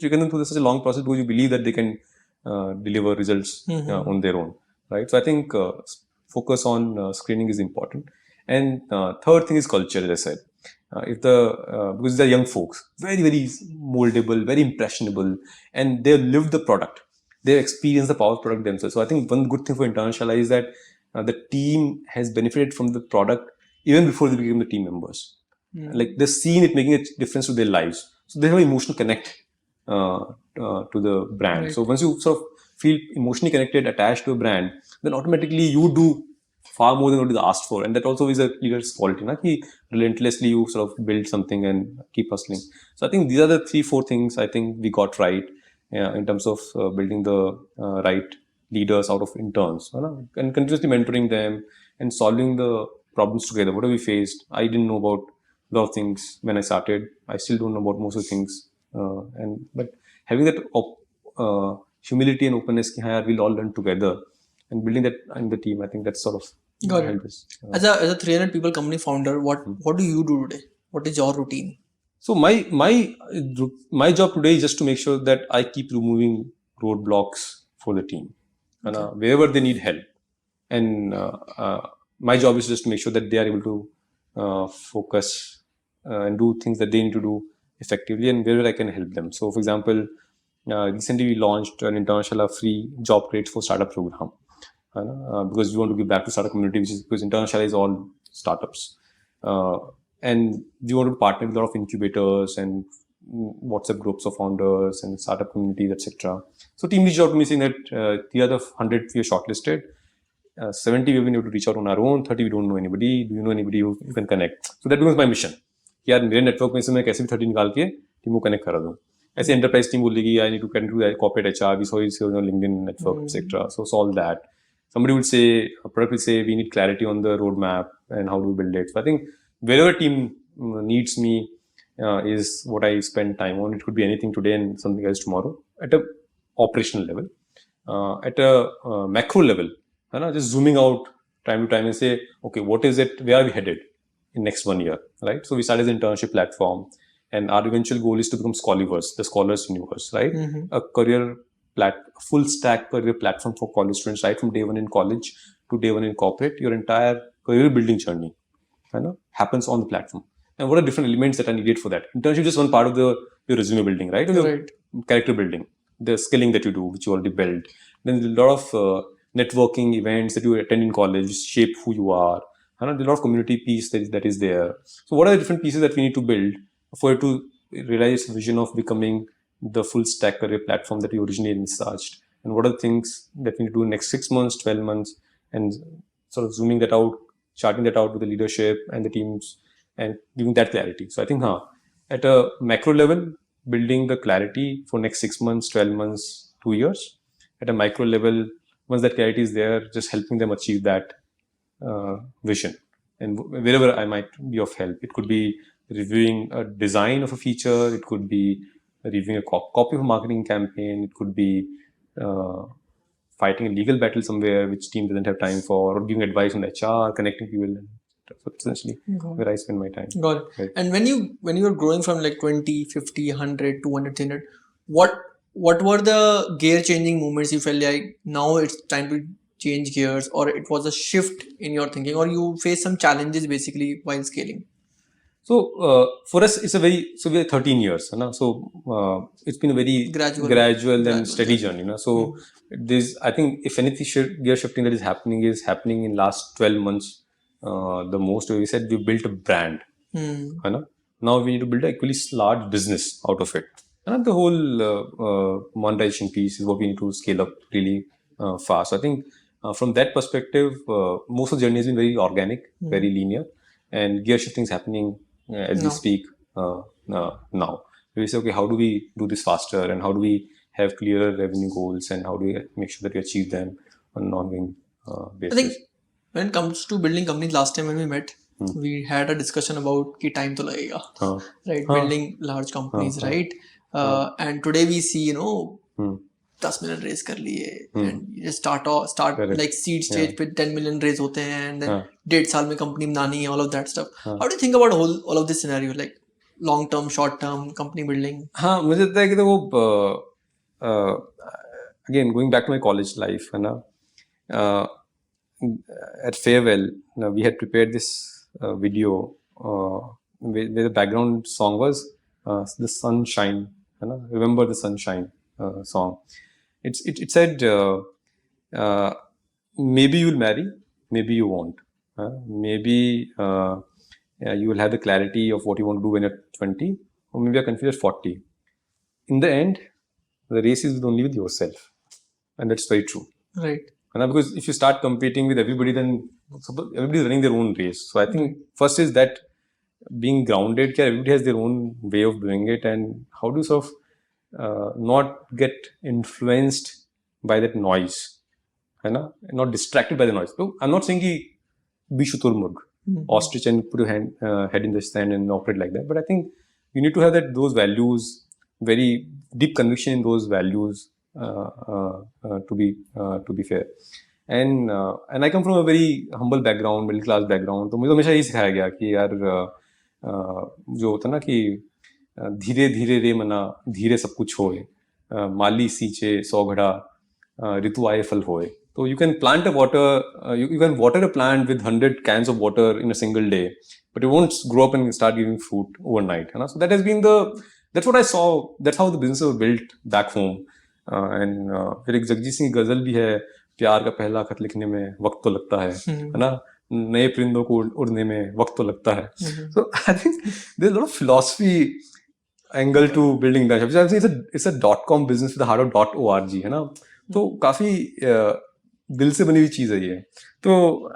taken them through such a long process because you believe that they can deliver results on their own, right? So I think focus on screening is important. And third thing is culture, as I said. Because they're young folks, very, very moldable, very impressionable, and they've lived the product. They've experienced the power of product themselves. So I think one good thing for Internshala is that the team has benefited from the product even before they became the team members. Like they've seen it making a difference to their lives. So they have an emotional connect to the brand. Right. So once you sort of feel emotionally connected, attached to a brand, then automatically you do far more than what is asked for. And that also is a leader's quality. Relentlessly you sort of build something and keep hustling. So I think these are the 3-4 things I think we got right in terms of building the right leaders out of interns, and continuously mentoring them and solving the problems together. What have we faced? I didn't know about a lot of things when I started. I still don't know about most of the things. But having that humility and openness, we'll all learn together, and building that in the team, I think that's sort of
got it. As a 300 people company founder, what do you do today? What is your routine?
So my job today is just to make sure that I keep removing roadblocks for the team, wherever they need help, and my job is just to make sure that they are able to focus and do things that they need to do effectively, and wherever I can help them. So, for example, recently we launched an Internshala free job create for startup program, because we want to give back to startup community, because Internshala is all startups. And we want to partner with a lot of incubators and WhatsApp groups of founders and startup communities, etc. So team reached out to me saying that the other 100 we are shortlisted, 70 we've been able to reach out on our own, 30 we don't know anybody. Do you know anybody who you can connect? So that becomes my mission. यार मेरे network में से मैं कैसे भी 30 निकाल के team को कनेक्ट करा दूं. ऐसे एंटरप्राइज टीम बोलेगी I need to connect to corporate HR, we saw it on LinkedIn network, etc. So solve that. Somebody would say, a product will say, we need clarity on the roadmap and how do we build it. So I think wherever team needs me is what I spend time on. It could be anything today and something else tomorrow at a operational level. At a macro level, just zooming out time to time and say, okay, what is it? Where are we headed in next 1 year? Right. So we started as an internship platform, and our eventual goal is to become Scholarverse, the Scholars Universe, right? A career full stack career platform for college students, right from day one in college to day one in corporate. Your entire career building journey happens on the platform. And what are different elements that are needed for that? Internship is just one part of your resume building, right? Or your character building, the skilling that you do, which you already built. Then there's a lot of networking events that you attend in college, which shape who you are. There's a lot of community piece that is there. So what are the different pieces that we need to build for you to realize the vision of becoming the full stack career platform that you originally envisaged? And what are the things that we need to do in the next 6 months, 12 months, and sort of zooming that out, charting that out with the leadership and the teams and giving that clarity. So I think at a macro level, building the clarity for next 6 months, 12 months, 2 years. At a micro level, once that clarity is there, just helping them achieve that vision. And wherever I might be of help, it could be reviewing a design of a feature, it could be reviewing a copy of a marketing campaign, it could be fighting a legal battle somewhere which team doesn't have time for, or giving advice on HR, connecting people. So essentially where I spend my time.
Got it. Right. And when you were growing from like 20, 50, 100, 200, 300, what were the gear changing moments you felt like now it's time to change gears, or it was a shift in your thinking, or you faced some challenges basically while scaling?
So for us, it's we are 13 years, so it's been a very gradual and steady journey. So I think if anything, gear shifting that is happening in last 12 months. The most we said we built a brand. Now we need to build a equally large business out of it. And the whole monetization piece is what we need to scale up really fast. So I think from that perspective, most of the journey has been very organic, very linear, and gear shifting is happening as we speak now. We say, okay, how do we do this faster, and how do we have clearer revenue goals, and how do we make sure that we achieve them on an ongoing basis?
I think when it comes to building companies, last time when we met, we had a discussion about ki time to lagega, right? Building large companies, right? And today we see, 10 million raise कर लिए and you just start like seed stage पे 10 million raise होते हैं and then 1.5 साल में company बनानी है, all of that stuff. How do you think about all of this scenario, like long term, short term, company building?
मुझे लगता है कि वो again going back to my college life, at farewell, we had prepared this video where the background song was the Sunshine. Remember the Sunshine song. It said maybe you'll marry, maybe you won't. Maybe you will have the clarity of what you want to do when you're 20, or maybe you're confused at 40. In the end, the race is only with yourself, and that's very true.
Right.
Because if you start competing with everybody, then everybody's running their own race. So I think first is that being grounded, everybody has their own way of doing it, and how to sort of not get influenced by that noise, not distracted by the noise. So I'm not saying be shuturmurg, ostrich, and put your head in the sand and operate like that. But I think you need to have those values, very deep conviction in those values to be fair. And I come from a very humble background, middle class background. तो मुझे हमेशा यही सिखाया गया कि यार जो होता ना कि धीरे धीरे रे मना धीरे सब कुछ होए, माली सींचे 100 घड़ा ऋतु आए फल होए. So you can plant you can water a plant with 100 cans of water in a single day, but it won't grow up and start giving fruit overnight. So that has been that's what I saw. That's how the business was built back home. And फिर एक जगजीत सिंह गजल भी है, प्यार का पहला खत लिखने में वक्त तो लगता है ना, नए परिंदों को उड़ने में वक्त तो लगता है. So I think there's a lot of philosophy angle to building that. It's a .com business with the heart of .org, है ना. तो काफी दिल से बनी हुई चीज है ये. तो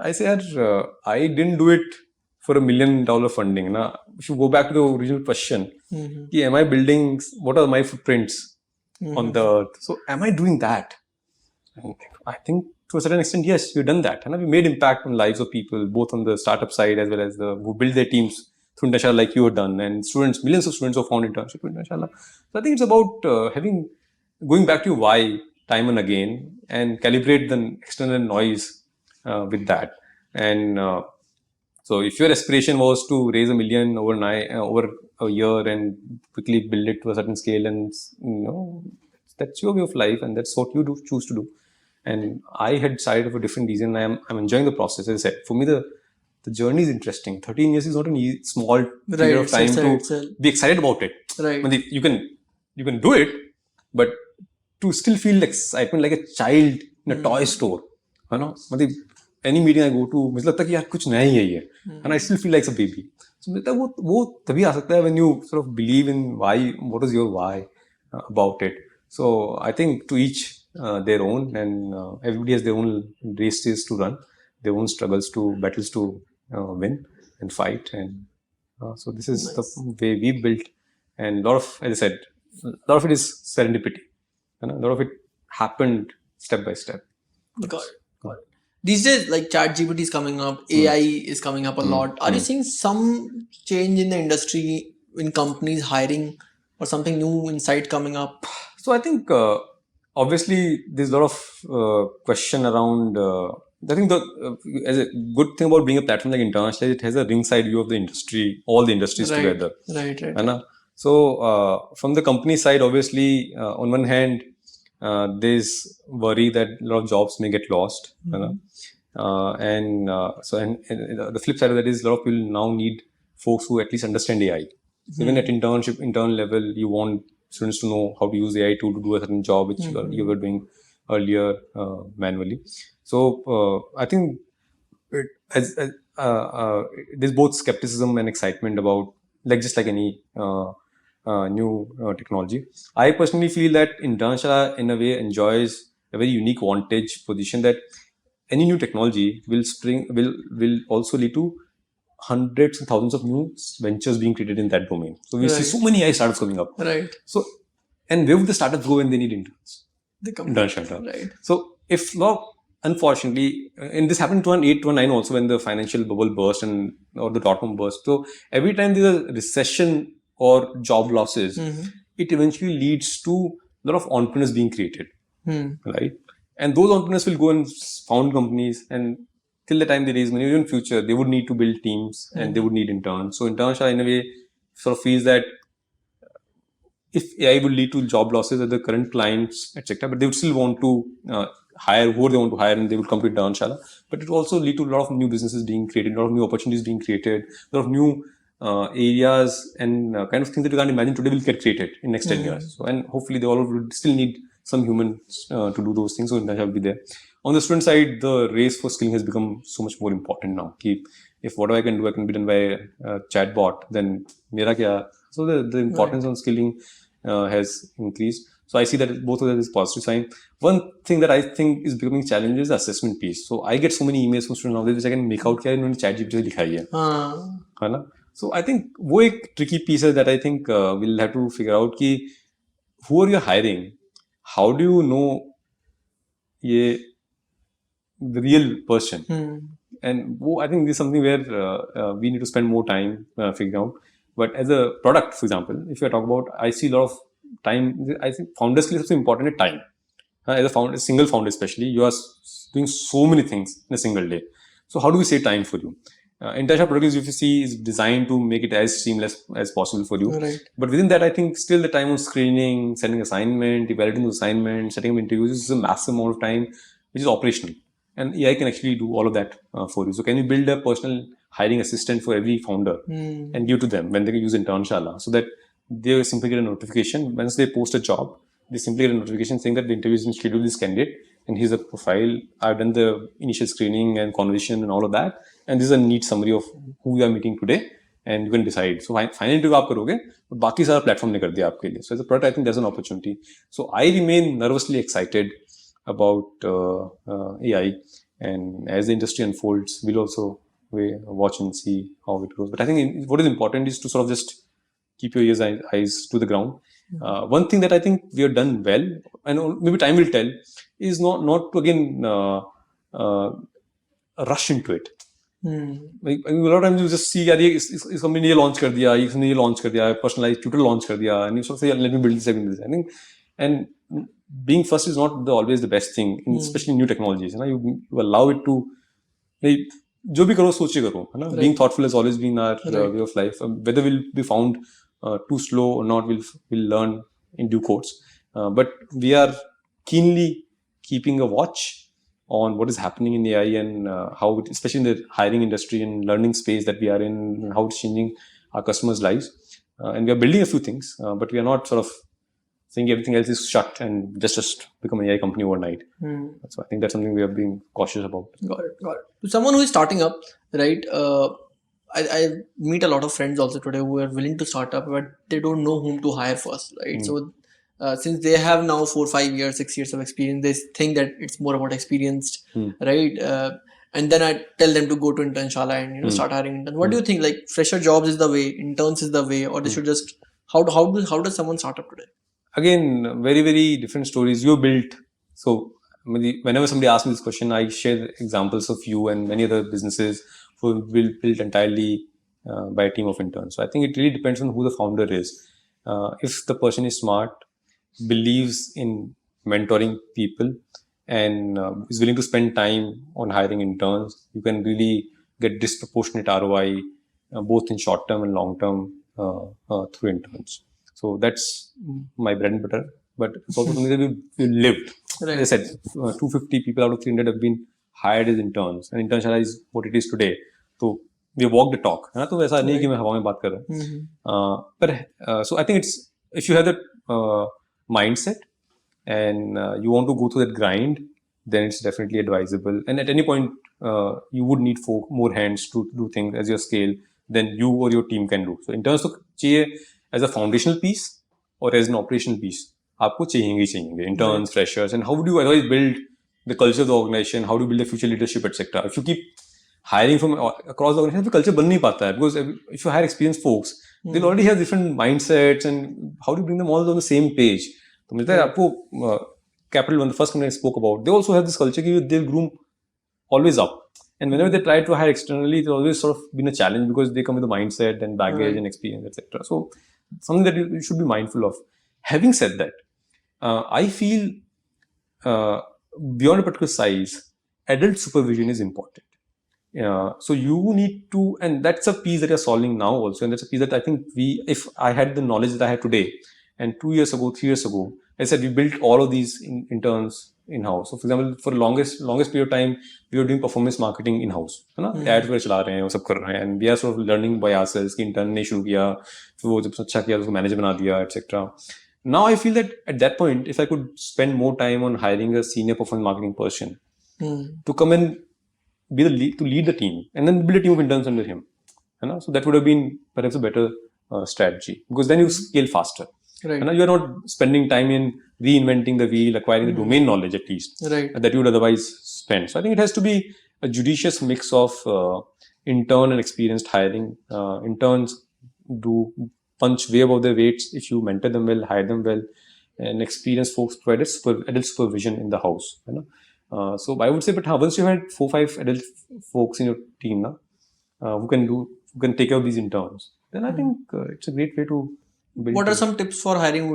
ऐसे यार I didn't do it for $1 million funding ना. If you go back to the original question, कि am I building, what are my footprints on the earth? So am I doing that? I think to a certain extent, yes, we've done that. We made impact on lives of people, both on the startup side as well as who build their teams through Internshala like you have done, and students, millions of students who found internship through Internshala. So I think it's about going back to your why time and again, and calibrate the external noise with that. And so if your aspiration was to raise $1 million overnight, over a year, and quickly build it to a certain scale, and that's your way of life, and that's what you choose to do. And I had decided for a different reason. I'm enjoying the process. As I said, for me, the the journey is interesting. 13 years is not a small period of time to be excited about it.
Right.
You can do it, but to still feel excitement like a child in a toy store, है ना? मतलब any meeting I go to, मुझे लगता है कि यार कुछ नया ही है ये, and I still feel like a baby. So मुझे लगता है वो तभी आ सकता है when you sort of believe in why, what is your why about it. So I think to each their own, and everybody has their own races to run, their own battles to win and fight, and so this is the way we built. And a lot of, as I said, a lot of it is serendipity. A lot of it happened step by step.
Got it. These days, like ChatGPT is coming up, AI is coming up a lot. Are you seeing some change in the industry, in companies hiring, or something new insight coming up?
So I think obviously there's a lot of question around. I think as a good thing about being a platform like Internshala, it has a ringside view of the industry, all the industries together.
Right.
So from the company side, obviously, on one hand, there's worry that a lot of jobs may get lost. And the flip side of that is a lot of people now need folks who at least understand AI. So even at intern level, you want students to know how to use AI tool to do a certain job which you were doing earlier manually. So I think there's both skepticism and excitement about, like just like any new technology. I personally feel that Internshala in a way enjoys a very unique vantage position that any new technology will also lead to hundreds and thousands of new ventures being created in that domain. So we see so many AI startups coming up.
Right.
So, and where would the startups go when they need interns?
They come.
Internshala.
Right.
So if not, unfortunately, and this happened in 2008, 2009 also when the financial bubble burst or the dot-com burst. So every time there's a recession or job losses, it eventually leads to a lot of entrepreneurs being created, right? And those entrepreneurs will go and found companies, and till the time they raise money, even in future, they would need to build teams and they would need interns. So Internshala in a way sort of feels that if AI would lead to job losses at the current clients, etc., but they would still want to hire who they want to hire, and they would come to Internshala. But it also lead to a lot of new businesses being created, a lot of new opportunities being created, a lot of new areas and kind of things that you can't imagine today will get created in next 10 years. So, and hopefully they all would still need some humans to do those things. So Internshala will be there. On the student side, the race for skilling has become so much more important now. If whatever I can do, I can be done by a chatbot, then mera kya? So the importance on skilling has increased. So I see that both of that is positive sign. One thing that I think is becoming challenging is the assessment piece. So I get so many emails from students nowadays which I can make out क्या इन्होंने ChatGPT से लिखाई है ना? So I think वो एक tricky piece है that I think we'll have to figure out कि who are you hiring? How do you know ये the real person? And I think this is something where we need to spend more time figuring out. But as a product, for example, if you talk about, I see a lot of time. I think founders के लिए सबसे important है time. As a single founder especially, you are doing so many things in a single day. So how do we save time for you? Entire product, if you see, is designed to make it as seamless as possible for you.
Right.
But within that, I think still the time of screening, sending assignment, evaluating the assignment, setting up interviews is a massive amount of time, which is operational. And AI can actually do all of that for you. So can you build a personal hiring assistant for every founder and give to them when they can use Internshala, so that they simply get a notification once they post a job. They simply get a notification saying that the interview is been scheduled with this candidate, and here's a profile. I've done the initial screening and conversation and all of that, and this is a neat summary of who we are meeting today, and you can decide. So final interview आप करोगे, but बाकी सारा platform ने कर दिया आपके लिए. So as a product, I think there's an opportunity. So I remain nervously excited about AI, and as the industry unfolds, we'll also watch and see how it goes. But I think what is important is to sort of just keep your eyes to the ground. One thing that I think we have done well, and maybe time will tell, is not to again rush into it. Like, a lot of times you just see यार ये इस company ने ये launch कर दिया, ये ने ये launch कर दिया, personalized tutor launch कर दिया, and you sort of say let me build this. I think, and being first is not always the best thing, especially new technologies. You allow it to, जो भी करो सोच के करो, है ना? Being thoughtful has always been our way of life. Whether we'll be found too slow or not, we'll learn in due course. But we are keenly keeping a watch on what is happening in AI and how, especially in the hiring industry and learning space that we are in, and how it's changing our customers' lives. And we are building a few things, but we are not sort of saying everything else is shut and just become an AI company overnight. So I think that's something we are being cautious about.
Got it. To someone who is starting up, right? I meet a lot of friends also today who are willing to start up, but they don't know whom to hire first, right? So since they have now 4, 5 years, 6 years of experience, they think that it's more about experienced, right? And then I tell them to go to Internshala and start hiring interns. What do you think? Like fresher jobs is the way, interns is the way, or they should just how does someone start up today?
Again, very, very different stories you built. So whenever somebody asks me this question, I share examples of you and many other businesses who will built entirely by a team of interns. So I think it really depends on who the founder is. If the person is smart, believes in mentoring people, and is willing to spend time on hiring interns, you can really get disproportionate ROI both in short term and long term through interns. So that's my bread and butter. But it's also something that we lived.
Right.
As I said, 250 people out of 300 have been hired as interns, and Internshala is what it is today. So we walk the talk. है ना? तो ऐसा नहीं कि मैं हवा में बात कर रहा हूँ. But so I think it's, if you have that mindset and you want to go through that grind, then it's definitely advisable. And at any point, you would need more hands to do things as your scale than you or your team can do. So in terms of as a foundational piece or as an operational piece, आपको चाहिए interns, freshers, and how would you otherwise build the culture of the organization? How do you build the future leadership, etc.? If you keep hiring from across the organization, the culture बन नहीं पाता है, because if you hire experienced folks, they'll already have different mindsets, and how do you bring them all on the same page? तो मुझे लगता है आपको Capital One, the first company I spoke about, they also have this culture that they'll groom always up. And whenever they try to hire externally, it's always sort of been a challenge because they come with a mindset and baggage and experience, etc. So something that you should be mindful of. Having said that, I feel beyond a particular size, adult supervision is important. So you need to, and that's a piece that you're solving now also, and that's a piece that I think if I had the knowledge that I have today, and 2 years ago, 3 years ago, I said we built all of these interns in-house. So for example, for the longest period of time, we were doing performance marketing in-house. है ना? Ads वगैरह चला रहे हैं, वो सब कर रहे हैं, and we are sort of learning by ourselves कि intern ने शुरू किया, फिर वो जब अच्छा किया तो उसको manager बना दिया, etc. Now I feel that at that point, if I could spend more time on hiring a senior performance marketing person to come and be to lead the team, and then build a team of interns under him, you know? So that would have been perhaps a better strategy, because then you scale faster. Right. You are not spending time in reinventing the wheel, acquiring the domain knowledge at least that you would otherwise spend. So I think it has to be a judicious mix of intern and experienced hiring. Interns do punch way above their weights if you mentor them well, hire them well, and experienced folks provide adult supervision in the house. You know? So I would say, but once you had 4-5 adult folks in your team who can take care of these interns, then I think it's a great way to build.
What are some tips for hiring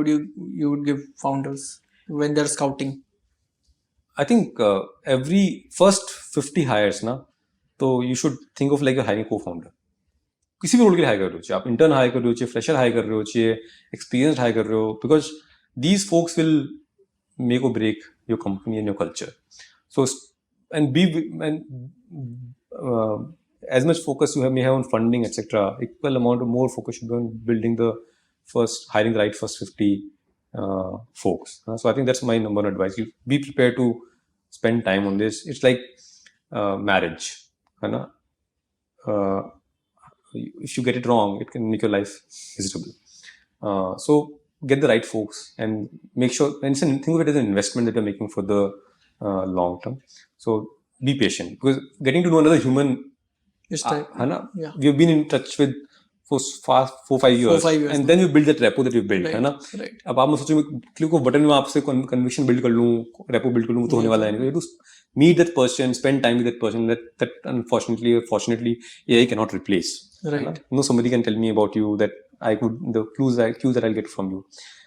you would give founders when they're scouting?
I think every first 50 hires so you should think of like a hiring co-founder. किसी भी role के लिए higher कर रहे हो, चाहे आप intern hire कर रहे हो, चाहे फ्रेशर हायर कर रहे हो, चाहे एक्सपीरियंस्ड हायर कर रहे हो, because these folks will make or break your company and your culture. So as much focus you may have on funding, etc., equal amount of more focus should be on building hiring the right first 50 folks. So I think that's my number one advice. You be prepared to spend time on this. It's like marriage. If you get it wrong, it can make your life miserable. So get the right folks and make sure, and think of it as an investment that you're making for the long term. So be patient, because getting to know another human, we have been in touch with for 4-5 years, and then you build that repo that you built. Right. अब आप मुझे सोचो click को button में आपसे conviction build कर लूँ, repo build कर लूँ, तो होने वाला है नहीं. You have to meet that person, spend time with that person. That unfortunately or fortunately AI cannot replace. Right. No, somebody can tell me about you that the cues that I'll get from you.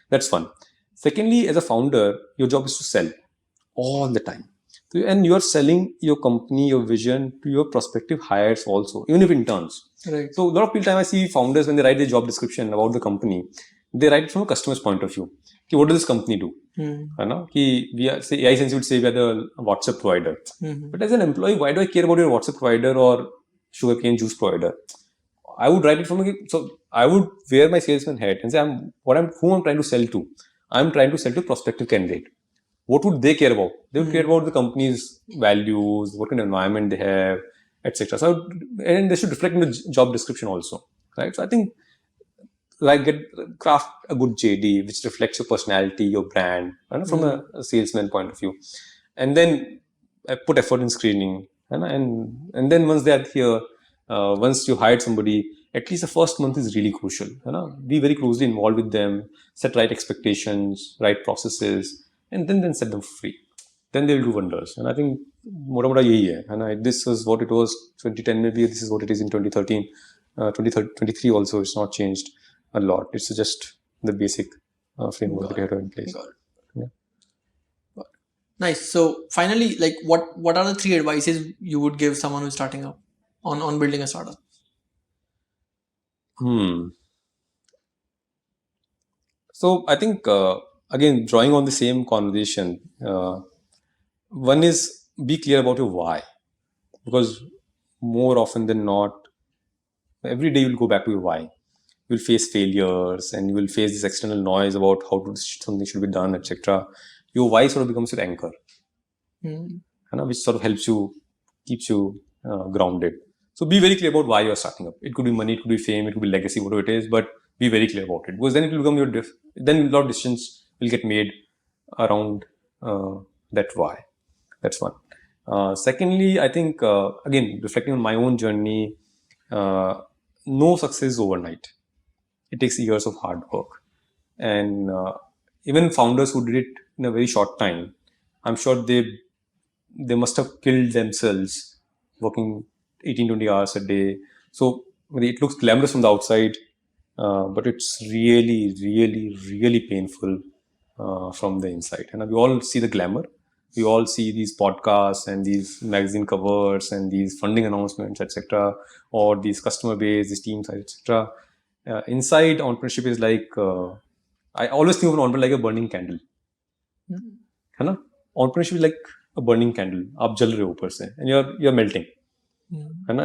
That's fun. Secondly, as a founder, your job is to sell all the time. And you're selling your company, your vision to your prospective hires also, even if interns. Right. So a lot of time I see founders, when they write their job description about the company, they write it from a customer's point of view. कि what does this company do? है ना कि we are, say AiSensy would say we are the WhatsApp provider. But as an employee, why do I care about your WhatsApp provider or sugarcane juice provider? I would write it from so I would wear my salesman hat and say who I'm trying to sell to. I'm trying to sell to prospective candidate. What would they care about? They would care about the company's values, what kind of environment they have, etc. So and they should reflect in the job description also, right? So I think craft a good JD which reflects your personality, your brand, from a salesman point of view, and then put effort in screening, and then once they are here, once you hired somebody, at least the first month is really crucial. Be very closely involved with them, set right expectations, right processes, and then set them free. Then they'll do wonders. And I think mota yahi hai, and this was what it was 2010 maybe, this is what it is in 2013. 2023 also, it's not changed a lot. It's just the basic framework that you have in place. Yeah.
Nice. So finally, like what are the 3 advices you would give someone who's starting up on building a startup?
So I think again, drawing on the same conversation, one is be clear about your why, because more often than not, every day you'll go back to your why. You'll face failures and you will face this external noise about how something should be done, etc. Your why sort of becomes your anchor, which sort of helps you, keeps you grounded. So be very clear about why you're starting up. It could be money, it could be fame, it could be legacy, whatever it is, but be very clear about it, because then it will become then a lot of decisions will get made around that why. That's one. Secondly, I think, again, reflecting on my own journey, no success is overnight. It takes years of hard work. And even founders who did it in a very short time, I'm sure they must have killed themselves working 18-20 hours a day. So it looks glamorous from the outside, but it's really, really, really painful from the inside. And we all see the glamour. We all see these podcasts and these magazine covers and these funding announcements, etc., or these customer base, these teams, etc. Inside, entrepreneurship is like, I always think of an entrepreneur like a burning candle. Entrepreneurship is like a burning candle. आप जल रहे हो ऊपर से, and you're melting. And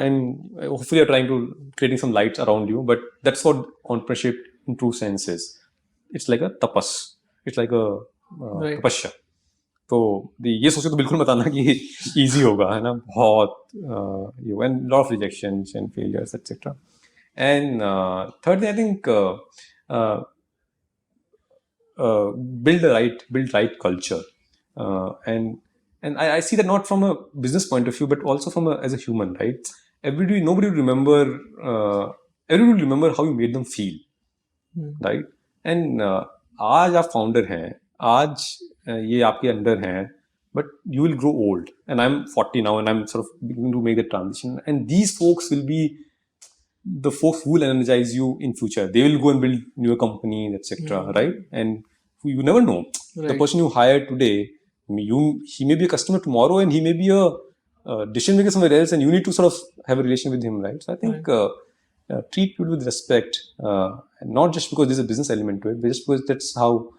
hopefully you're trying to creating some lights around you, but that's what entrepreneurship in true sense is. It's like a tapas. It's like a tapasya. तो ये सोचो तो बिल्कुल मत आना कि easy होगा, है ना, बहुत and lot of rejections and failures, etc. And thirdly, I think build right culture, and I see that not from a business point of view, but also from as a human, right? Nobody will remember. Everybody will remember how you made them feel, right? And आज आप founder हैं, आज ये आपके under हैं, but you will grow old. And I'm 40 now, and I'm sort of beginning to make the transition. And these folks will be the folks who will energize you in future. They will go and build newer companies, etc. Right? And you never know. Right. The person you hire today, he may be a customer tomorrow, and he may be a decision maker somewhere else, and you need to sort of have a relation with him, right? So I think treat people with respect, not just because there's a business element to it, but just because that's how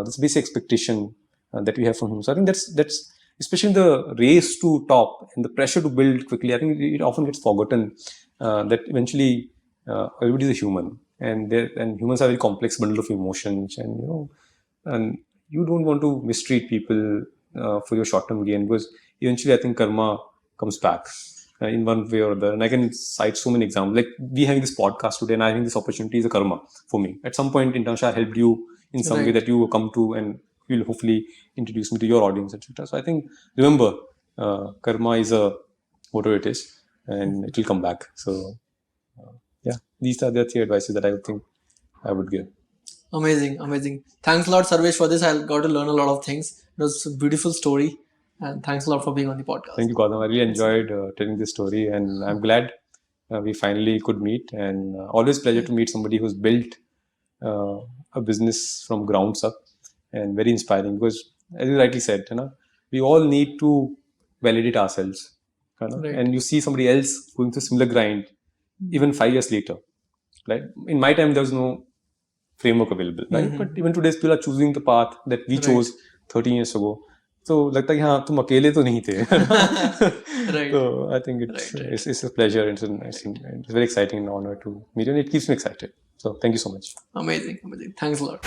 this basic expectation that we have from him. So I think that's especially the race to top and the pressure to build quickly. I think it often gets forgotten that eventually everybody is a human, and humans are a very complex bundle of emotions, and you don't want to mistreat people for your short-term gain, because eventually I think karma comes back in one way or the other. And I can cite so many examples. Like we having this podcast today, and I think this opportunity is a karma for me. At some point, Internshala helped you in some way that you come to, and you'll hopefully introduce me to your audience, etc. So I think, remember, karma is whatever it is, and it will come back. So these are the 3 advices that I would think I would give.
Amazing. Thanks a lot, Sarvesh, for this. I got to learn a lot of things. It was a beautiful story, and thanks a lot for being on the podcast.
Thank you, Gautam. I really enjoyed telling this story, and I'm glad we finally could meet. And always pleasure to meet somebody who's built a business from grounds up, and very inspiring, because as you rightly said, we all need to validate ourselves, right. And you see somebody else going through similar grind even 5 years later, right? In my time, there was no framework available, right? But even today's people are choosing the path that we chose 13 years ago. So लगता है कि हाँ तुम अकेले तो नहीं थे.
Right.
So I think it's a pleasure. It's very exciting and honor to meet you, and it keeps me excited. So thank you so much.
Amazing. Thanks a lot.